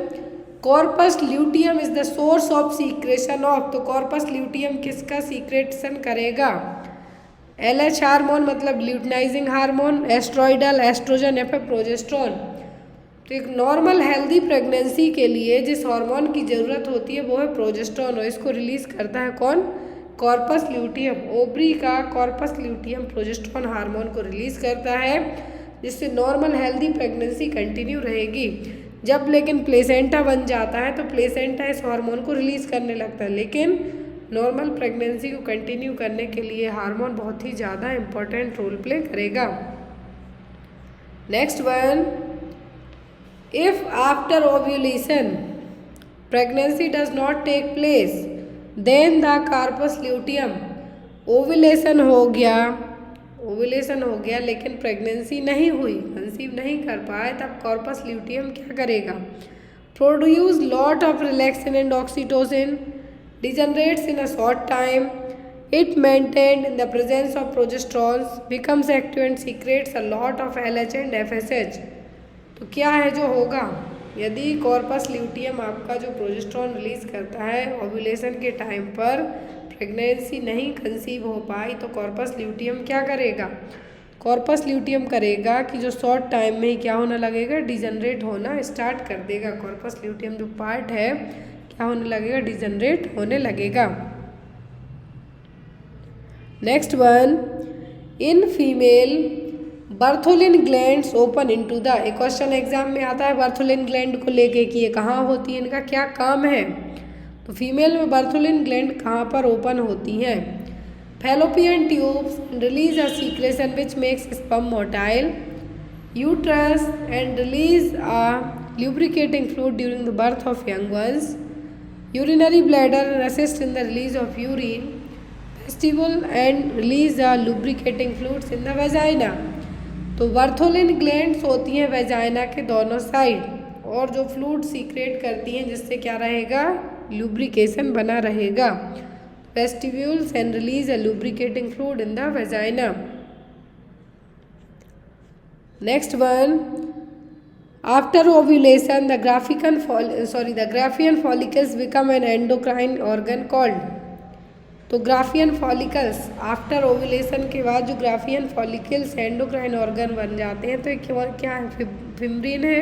corpus luteum is the source of secretion of. तो कॉर्पस ल्यूटियम किसका सीक्रेशन करेगा, LH हार्मोन मतलब ल्यूटिनाइजिंग हार्मोन, एस्ट्रॉइडल, एस्ट्रोजन या फिर प्रोजेस्ट्रॉन। तो एक नॉर्मल हेल्दी प्रेगनेंसी के लिए जिस हार्मोन की ज़रूरत होती है वो है प्रोजेस्ट्रॉन, और इसको रिलीज करता है कौन, कॉर्पस ल्यूटियम। ओवरी का कॉर्पस ल्यूटियम प्रोजेस्ट्रॉन हार्मोन को रिलीज करता है जिससे नॉर्मल हेल्दी प्रेगनेंसी कंटिन्यू रहेगी। जब लेकिन प्लेसेंटा बन जाता है तो प्लेसेंटा इस हार्मोन को रिलीज करने लगता है, लेकिन नॉर्मल प्रेगनेंसी को कंटिन्यू करने के लिए हार्मोन बहुत ही ज़्यादा इम्पोर्टेंट रोल प्ले करेगा। Next one, if after ovulation pregnancy does not take place then the corpus luteum. Ovulation हो गया लेकिन प्रेगनेंसी नहीं हुई, कंसीव नहीं कर पाए, तब कॉर्पस ल्यूटियम क्या करेगा, produce lot of relaxin and oxytocin, degenerates in a short time, it maintained in the presence of progesterones, becomes active and secretes a lot of LH and FSH। तो क्या है जो होगा, यदि कॉर्पस ल्यूटियम आपका जो प्रोजेस्ट्रॉन रिलीज करता है ओव्यूलेशन के टाइम पर प्रेगनेंसी नहीं कंसीव हो पाई तो कॉर्पस ल्यूटियम क्या करेगा, कॉर्पस ल्यूटियम करेगा कि जो शॉर्ट टाइम में ही क्या होने लगेगा, डिजनरेट होना स्टार्ट कर देगा। कॉर्पस ल्यूटियम जो पार्ट है क्या होने लगेगा, डिजनरेट होने लगेगा। Next one, in female Bartholin glands open into the. एक क्वेश्चन एग्जाम में आता है बर्थोलिन ग्लैंड को लेके कि ये कहाँ होती है, इनका क्या काम है। तो फीमेल में बर्थोलिन ग्लैंड कहाँ पर ओपन होती हैं, fallopian tubes release a secretion which makes sperm motile, uterus and release a lubricating fluid during the birth of young ones, urinary bladder assists in the release of urine, vestibule and release the lubricating fluids in the vagina। तो बर्थोलिन ग्लैंड्स होती हैं वेजाइना के दोनों साइड और जो फ्लूइड सीक्रेट करती हैं जिससे क्या रहेगा, लुब्रिकेशन बना रहेगा। Vestibules and release a lubricating fluid in the vagina. Next one, after ovulation the graphian follicles become an endocrine organ called। तो ग्राफियन फॉलिकल्स आफ्टर ओव्यूलेशन के बाद जो ग्राफियन फॉलिकल्स एंडोक्राइन ऑर्गन बन जाते हैं तो ये क्या है, फिम्ब्रिन है,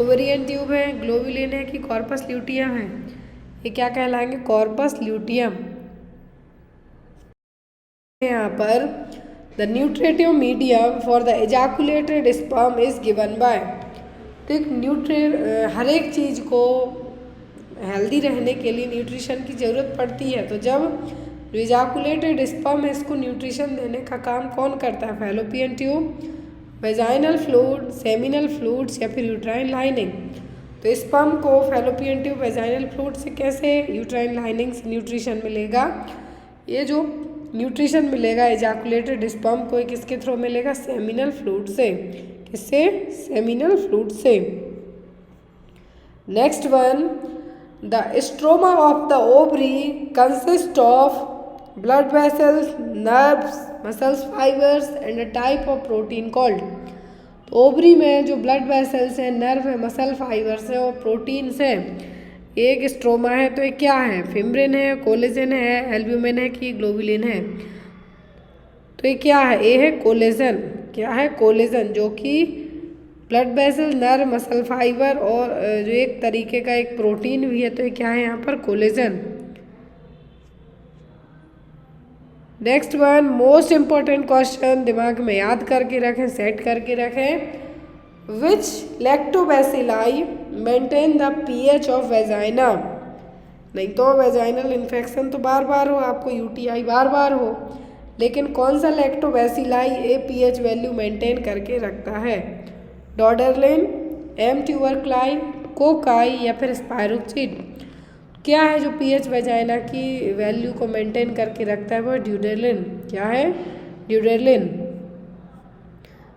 ओवेरियन ट्यूब है, ग्लोबुलिन है कि कॉर्पस ल्यूटियम है, ये क्या कहलाएंगे, कॉर्पस ल्यूटियम। यहाँ पर the nutritive medium for the ejaculated sperm is given by. तो एक हर एक चीज़ को हेल्दी रहने के लिए न्यूट्रिशन की ज़रूरत पड़ती है, तो जब जो इजाकुलेटेड स्पर्म है इसको न्यूट्रिशन देने का काम कौन करता है? Fallopian tube, vaginal fluid, seminal fluids या फिर यूट्राइन लाइनिंग। तो स्पर्म को फैलोपियन ट्यूब, वेजाइनल फ्लूइड से कैसे यूट्राइन लाइनिंग से न्यूट्रिशन मिलेगा? ये जो न्यूट्रिशन मिलेगा इजाकुलेटेड स्पर्म को किसके थ्रू मिलेगा? सेमिनल फ्लूइड से। किससे? सेमिनल फ्लूइड से। Next one, the stroma of the ovary consist of blood vessels, nerves, muscles fibers and a type of protein called। तो ओवरी में जो ब्लड वेसल्स हैं, नर्व है, मसल फाइबर्स है और प्रोटीन्स है, एक स्ट्रोमा है। तो ये क्या है? फिम्ब्रिन है, कोलेजन है, एल्ब्यूमिन है कि ग्लोबुलिन है? तो ये क्या है? ये है कोलेजन। क्या है? कोलेजन, जो कि blood vessel, nerve, muscle fibre और जो एक तरीके का एक प्रोटीन भी है। तो ये क्या है यहाँ पर? Collagen. Next one, most important question, दिमाग में याद करके रखें, सेट करके रखें। Which lactobacilli maintain the pH of vagina? नहीं तो वेजाइनल इन्फेक्शन तो बार बार हो, आपको यूटीआई बार बार हो, लेकिन कौन सा लैक्टोबैसिलाई ए पीएच वैल्यू मेंटेन करके रखता है? डॉडरलिन, एम ट्यूबरक्लाई, कोकाई या फिर स्पायरोक्सिड? क्या है जो पीएच वेजाइना की वैल्यू को मेंटेन करके रखता है? वो ड्यूडेलिन। क्या है? ड्यूडेलिन,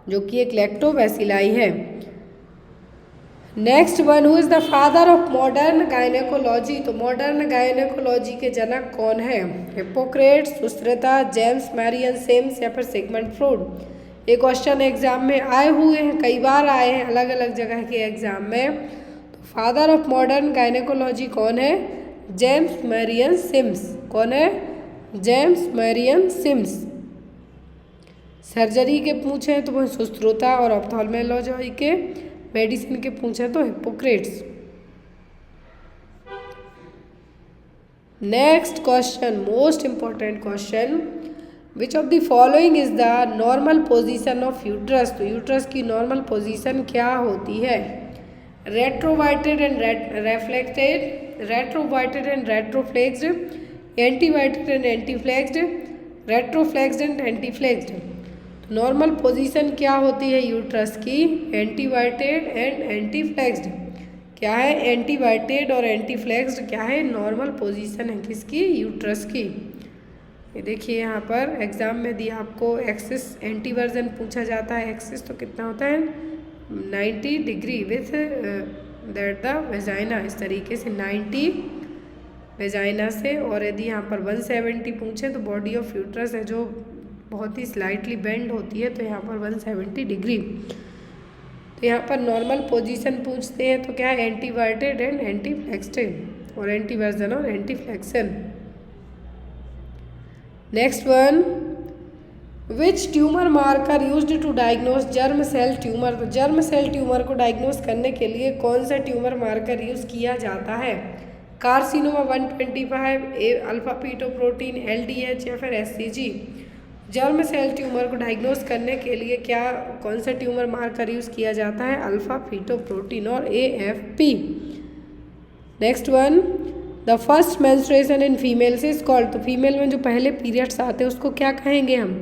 जो कि एक लैक्टोबैसिलाई है। Next one, who is the father of modern gynaecology? तो मॉडर्न गायनेकोलॉजी के जनक कौन है? Hippocrates, Sushruta, James Marion Sims या फिर सिगमंड फ्रॉइड? ये क्वेश्चन एग्जाम में आए हुए हैं, कई बार आए हैं अलग अलग जगह के एग्जाम में। तो फादर ऑफ मॉडर्न गायनेकोलॉजी कौन है? James Marion Sims. कौन है? James Marion CIMS. सर्जरी के पूछे तो वो सुश्रुता और ऑप्थाल्मोलॉजी के, मेडिसिन के पूछे तो Hippocrates. Next question, most important question, which of the following is the normal position of uterus? तो यूट्रस की नॉर्मल पोजीशन क्या होती है? Retroverted and reflected, retroverted and retroflexed, anteverted and anteflexed, retroflexed and anteflexed. Normal position क्या होती है यूट्रस की? Anteverted and anteflexed. क्या है? एंटीवाइटेड और एंटीफ्लेक्स्ड क्या है? नॉर्मल पोजीशन है किसकी? यूट्रस की। ये देखिए यहाँ पर एग्जाम में दिया आपको एक्सिस एंटीवर्जन पूछा जाता है। एक्सिस तो कितना होता है? 90 degree with that the vagina, इस तरीके से 90 वेजाइना से। और यदि यहाँ पर 170 पूछे तो बॉडी ऑफ यूट्रस है जो बहुत ही स्लाइटली बेंड होती है, तो यहाँ पर 170 डिग्री। तो यहाँ पर नॉर्मल पोजीशन पूछते हैं तो क्या है? एंटीवाइटेड एंड एंटीफ्लेक्स्ड, और एंटीवर्जन और anteflexion. Next one, which tumour marker used to diagnose germ cell tumour? तो जर्म सेल ट्यूमर को डायग्नोस करने के लिए कौन सा ट्यूमर मार्कर यूज किया जाता है? कार्सिनोमा 125, अल्फा पीटोप्रोटीन, एलडीएच या फिर एससीजी? जर्म सेल ट्यूमर को डायग्नोस करने के लिए क्या कौन सा ट्यूमर मार्कर यूज किया जाता है? अल्फा पीटोप्रोटीन और AFP. Next one, the first menstruation in females is called? तो फीमेल में जो पहले पीरियड्स आते हैं उसको क्या कहेंगे हम?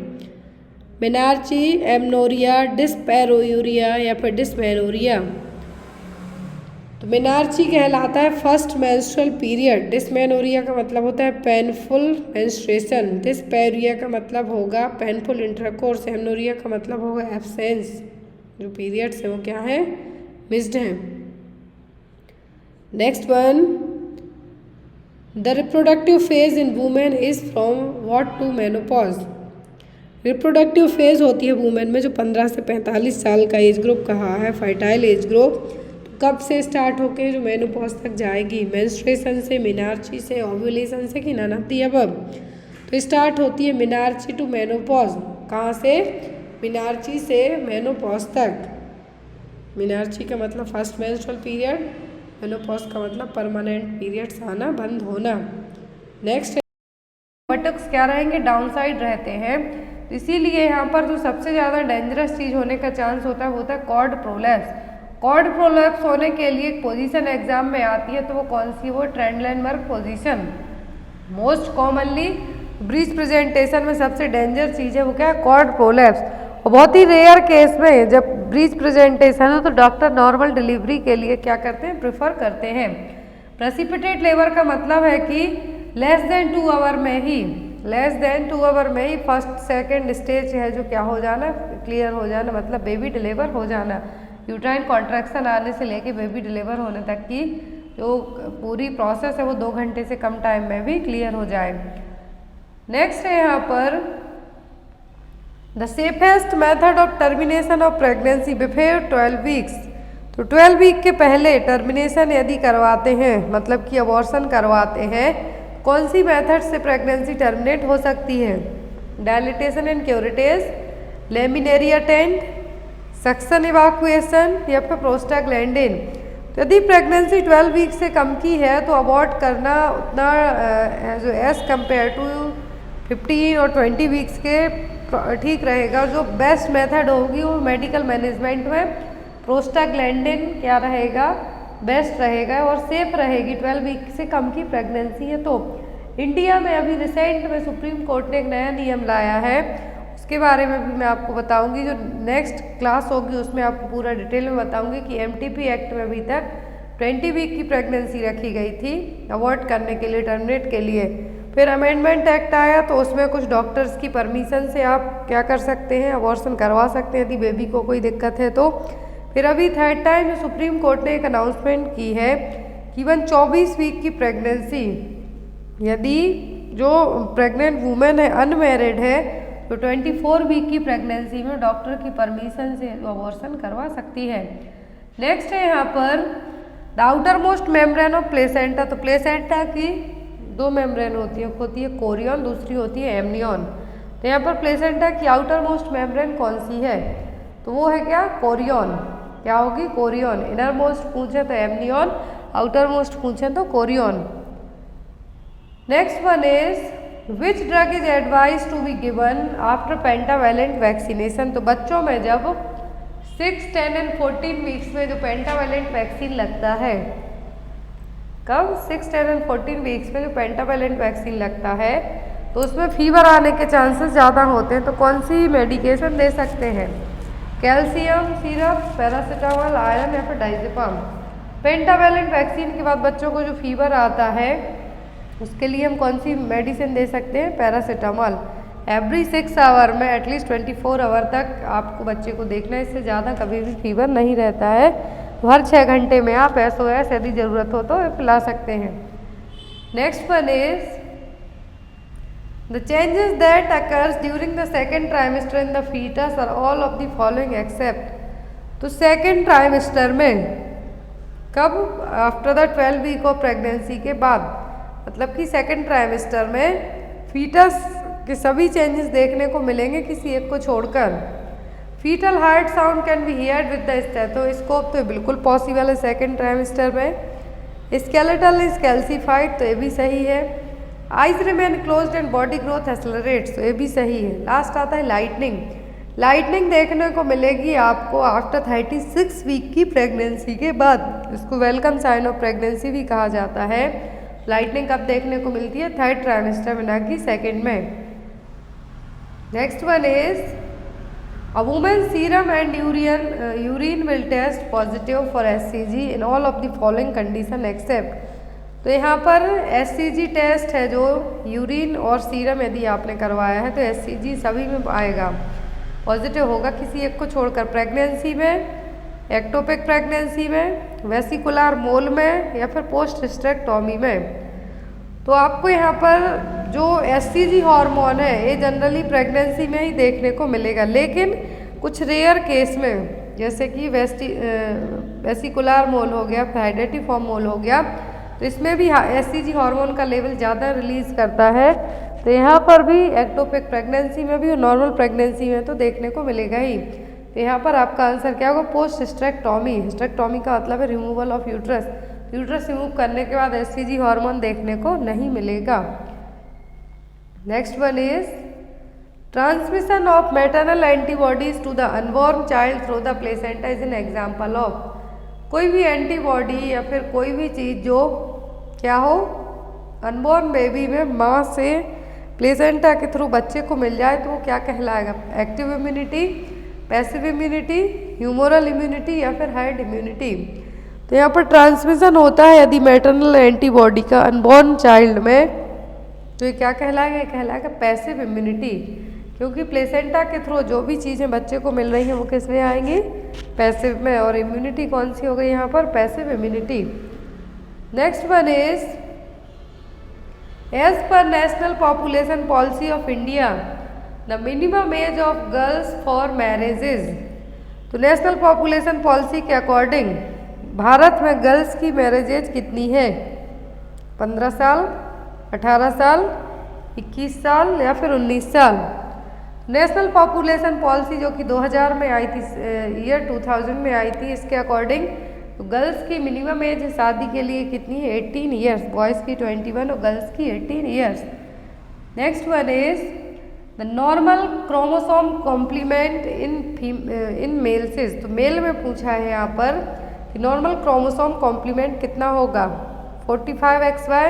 मेनार्ची, एमनोरिया, डिस्पैरोयूरिया या फिर डिस्मेनोरिया? तो मेनार्ची कहलाता है फर्स्ट मेंस्ट्रुअल पीरियड। डिस्मेनोरिया का मतलब होता है पेनफुल मेंस्ट्रुएशन। डिस्पैरोयूरिया का मतलब होगा पेनफुल इंटरकोर्स। एमनोरिया का मतलब होगा एब्सेंस, जो पीरियड्स है वो क्या है? मिस्ड हैं। Next one, the reproductive phase in women is from what to menopause? Reproductive phase होती है वुमेन में जो 15 से 45 साल का एज ग्रुप कहा है, फर्टाइल एज ग्रुप। कब से स्टार्ट होके जो मेनोपॉज तक जाएगी? मेंस्ट्रुएशन से, मेनार्ची से, ओव्यूलेशन से कि नन ऑफ द अबव? तो स्टार्ट होती है मेनार्ची टू मेनोपॉज। कहाँ से? मेनार्ची से मेनोपॉज तक। मेनार्ची का मतलब फर्स्ट मेंस्ट्रुअल पीरियड, मेनोपॉज का मतलब परमानेंट पीरियड्स आना, बंद होना। नेक्स्ट, वर्टेक्स क्या रहेंगे? डाउन साइड रहते हैं। इसीलिए यहाँ पर जो सबसे ज़्यादा डेंजरस चीज़ होने का चांस होता है कॉर्ड प्रोलैप्स। कॉर्ड प्रोलैप्स होने के लिए एक पोजीशन एग्जाम में आती है, तो वो कौन सी? वो Trendelenburg position. Most commonly breech presentation में सबसे डेंजर चीज़ है वो क्या है, कॉर्ड प्रोलैप्स। और बहुत ही रेयर केस में जब ब्रीच प्रेजेंटेशन हो तो डॉक्टर नॉर्मल डिलीवरी के लिए क्या करते हैं, प्रेफर करते हैं। प्रेसिपिटेट लेबर का मतलब है कि लेस देन 2 आवर में ही फर्स्ट सेकेंड स्टेज है जो क्या हो जाना, क्लियर हो जाना, मतलब बेबी डिलीवर हो जाना। यूट्राइन कॉन्ट्रैक्शन आने से लेके बेबी डिलीवर होने तक की जो पूरी प्रोसेस है वो 2 घंटे से कम टाइम में भी क्लियर हो जाए। नेक्स्ट है यहाँ पर the safest method of termination of pregnancy before 12 weeks. तो 12 वीक के पहले टर्मिनेशन यदि करवाते हैं, मतलब कि अबॉर्शन करवाते हैं, कौन सी मेथड से प्रेगनेंसी टर्मिनेट हो सकती है? Dilatation and curettage, laminaria tent, suction evacuation या फिर प्रोस्टाग्लैंडिन। तो यदि प्रेगनेंसी 12 वीक से कम की है तो अबॉर्ट करना उतना जो एज कम्पेयर टू 15 और 20 वीक्स के ठीक रहेगा। जो बेस्ट मेथड होगी वो मेडिकल मैनेजमेंट में प्रोस्टाग्लैंडिन क्या रहेगा, बेस्ट रहेगा और सेफ रहेगी 12 वीक से कम की प्रेगनेंसी है। तो इंडिया में अभी रिसेंट में सुप्रीम कोर्ट ने एक नया नियम लाया है, उसके बारे में भी मैं आपको बताऊंगी। जो नेक्स्ट क्लास होगी उसमें आपको पूरा डिटेल में बताऊंगी कि एमटीपी एक्ट में अभी तक 20 वीक की प्रेगनेंसी रखी गई थी अवॉइड करने के लिए, टर्मिनेट के लिए। फिर अमेंडमेंट एक्ट आया तो उसमें कुछ डॉक्टर्स की परमिशन से आप क्या कर सकते हैं, अबॉर्शन करवा सकते हैं यदि बेबी को कोई दिक्कत है तो। फिर अभी थर्ड टाइम सुप्रीम कोर्ट ने एक अनाउंसमेंट की है कि इवन 24 वीक की प्रेगनेंसी यदि जो प्रेग्नेंट वुमेन है अनमैरिड है तो 24 वीक की प्रेगनेंसी में डॉक्टर की परमिशन से अबॉर्शन करवा सकती है। नेक्स्ट है यहाँ पर the outer most membrane of placenta. तो प्लेसेंटा की 2 मेम्ब्रेन होती है कोरियन, दूसरी होती है एमनियन। तो यहाँ पर प्लेसेंटा की आउटर मोस्ट मेम्ब्रेन कौन सी है, तो वो है क्या, कोरियन। क्या होगी, कोरियन। इनर मोस्ट पूछे तो एमनियन, आउटर मोस्ट पूछे तो chorion. Next one is which drug is advise to be given after pentavalent vaccination. तो बच्चों में जब 6, 10 एंड 14 वीक्स में जो पेंटावेलेंट वैक्सीन लगता है, कब 6, 10 एंड 14 वीक्स में जो पेंटावेलेंट वैक्सीन लगता है तो उसमें फीवर आने के चांसेस ज़्यादा होते हैं। तो कौन सी मेडिकेशन दे सकते हैं, कैल्शियम सिरप, पैरासीटामोल, आयरन या फिर डाइजेपाम। पेंटावेलेंट वैक्सीन के बाद बच्चों को जो फीवर आता है उसके लिए हम कौन सी मेडिसिन दे सकते हैं, पैरासीटामोल। एवरी 6 आवर में एटलीस्ट 24 आवर तक आपको बच्चे को देखना है, इससे ज़्यादा कभी भी फीवर नहीं रहता है। तो हर 6 घंटे में आप SOS यदि ज़रूरत हो तो पिला सकते हैं। Next one is the changes that occurs during the second trimester in the foetus are all of the following except. तो सेकेंड ट्राइमेस्टर में कब, after the 12 week of pregnancy के बाद, मतलब कि सेकेंड ट्राइमेस्टर में फीटस के सभी चेंजेस देखने को मिलेंगे किसी एक को छोड़कर। Foetal heart sound can be heard with the stethoscope. तो बिल्कुल पॉसिबल है सेकेंड ट्राइमेस्टर में। स्केलेटल इज कैल्सिफाइड, तो ये भी सही है। Eyes remain closed and body growth accelerates, तो ये भी सही है। लास्ट आता है लाइटनिंग। लाइटनिंग देखने को मिलेगी आपको आफ्टर 36 वीक की प्रेगनेंसी के बाद। इसको वेलकम साइन ऑफ प्रेगनेंसी भी कहा जाता है। लाइटनिंग कब देखने को मिलती है, थर्ड ट्राइमेस्टर में, ना कि सेकेंड में। Next one is A woman's serum and urine will test positive for SCG in all of the following condition except। तो यहाँ पर SCG टेस्ट है जो यूरिन और सीरम यदि आपने करवाया है तो SCG सभी में आएगा, पॉजिटिव होगा किसी एक को छोड़कर। प्रेगनेंसी में, एक्टोपिक प्रेगनेंसी में, वेसिकुलर मोल में या फिर पोस्ट हिस्टेरेक्टोमी में। तो आपको यहाँ पर जो SCG हार्मोन है ये जनरली प्रेगनेंसी में ही देखने को मिलेगा, लेकिन कुछ रेयर केस में जैसे कि वेसिकुलर मोल हो गया, हाइड्रेटिफॉर्म मोल हो गया, तो इसमें भी SCG हार्मोन का लेवल ज़्यादा रिलीज करता है। तो यहाँ पर भी एक्टोपिक प्रेगनेंसी में भी और नॉर्मल प्रेगनेंसी में तो देखने को मिलेगा ही। तो यहाँ पर आपका आंसर क्या होगा, पोस्ट हिस्टेरेक्टोमी। हिस्टेरेक्टोमी का मतलब है removal of uterus. Uterus remove करने के बाद SCG हार्मोन देखने को नहीं मिलेगा। Next one is transmission of maternal antibodies to the unborn child through the placenta is an example of. कोई भी एंटीबॉडी या फिर कोई भी चीज़ जो क्या हो, अनबॉर्न बेबी में माँ से प्लेसेंटा के थ्रू बच्चे को मिल जाए तो वो क्या कहलाएगा? Active immunity, passive immunity, humoral immunity या फिर हर्ड इम्यूनिटी। तो यहाँ पर ट्रांसमिशन होता है यदि मैटरनल एंटीबॉडी का अनबॉर्न चाइल्ड में, तो ये क्या कहलाएगा? ये कहलाएगा पैसिव इम्यूनिटी, क्योंकि प्लेसेंटा के थ्रू जो भी चीज़ें बच्चे को मिल रही हैं वो किस में आएंगी? पैसिव में। और इम्यूनिटी कौन सी हो गई यहाँ पर? Passive immunity. Next one is as per national population policy of India the minimum age of girls for marriages. तो नेशनल पॉपुलेशन पॉलिसी के अकॉर्डिंग भारत में गर्ल्स की मैरिज एज कितनी है? 15 साल, 18 साल, 21 साल या फिर 19 साल? नेशनल पॉपुलेशन पॉलिसी जो कि 2000 में आई थी, ईयर 2000 में आई थी, इसके अकॉर्डिंग तो गर्ल्स की मिनिमम एज शादी के लिए कितनी है? 18 ईयर्स। बॉयज़ की 21 और गर्ल्स की 18 years. Next one is the normal chromosome complement in males. तो मेल में पूछा है यहाँ पर कि नॉर्मल क्रोमोसोम कॉम्प्लीमेंट कितना होगा? 45XY,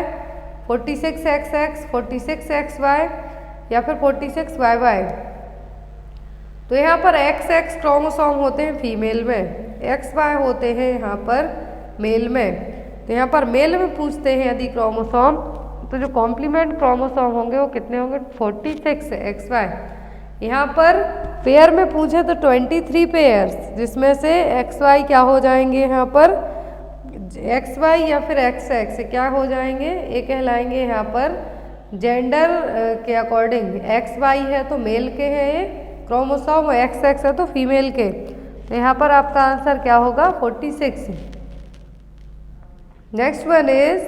46XX, 46XY या फिर 46YY। तो यहाँ पर XX क्रोमोसोम होते हैं फीमेल में, XY होते हैं यहाँ पर मेल में। तो यहाँ पर मेल में पूछते हैं यदि क्रोमोसोम, तो जो कॉम्प्लीमेंट क्रोमोसोम होंगे वो कितने होंगे? 46XY। यहाँ पर पेयर में पूछे तो 23 पेयर्स, जिसमें से XY क्या हो जाएंगे? यहाँ पर XY या फिर XX क्या हो जाएंगे? ये कहलाएंगे यहाँ पर जेंडर के अकॉर्डिंग। XY है तो मेल के हैं ये क्रोमोसोम, और XX है तो फीमेल के। तो यहाँ पर आपका आंसर क्या होगा? 46। Next one is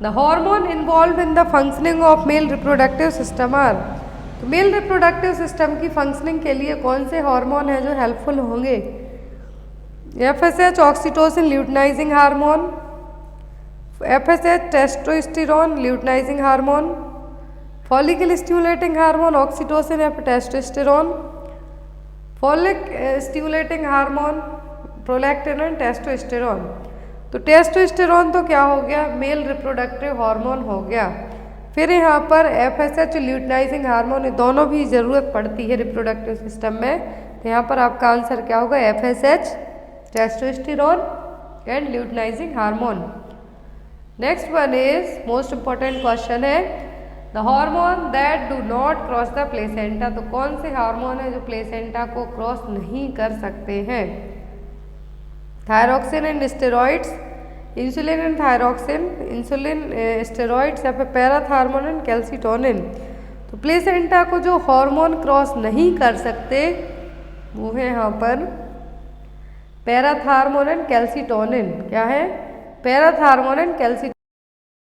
the hormone involve in the functioning of male reproductive system are. तो मेल रिप्रोडक्टिव सिस्टम की फंक्शनिंग के लिए कौन से हार्मोन हैं जो हेल्पफुल होंगे? FSH oxytocin luteinizing hormone, FSH testosterone luteinizing hormone, follicle stimulating hormone oxytocin या फिर testosterone, folic stimulating hormone prolactin and testosterone. तो टेस्टोस्टेरोन तो क्या हो गया? मेल रिप्रोडक्टिव हार्मोन हो गया। फिर यहाँ पर FSH ल्यूटिनाइजिंग हार्मोन, दोनों भी ज़रूरत पड़ती है रिप्रोडक्टिव सिस्टम में। तो यहाँ पर आपका आंसर क्या होगा? FSH, testosterone and luteinizing hormone. Next one is most important question है the hormone that do not cross the placenta. तो कौन से हार्मोन है जो प्लेसेंटा को क्रॉस नहीं कर सकते हैं? Thyroxine and steroids, insulin and thyroxine, insulin steroids या फिर पैराथार्मोन एंड कैल्सिटोनिन। तो प्लेसेंटा को जो हार्मोन क्रॉस नहीं कर सकते वो है यहाँ पर पैराथार्मोन एंड कैल्सिटोनिन। क्या है? Parathormone and calcitonin.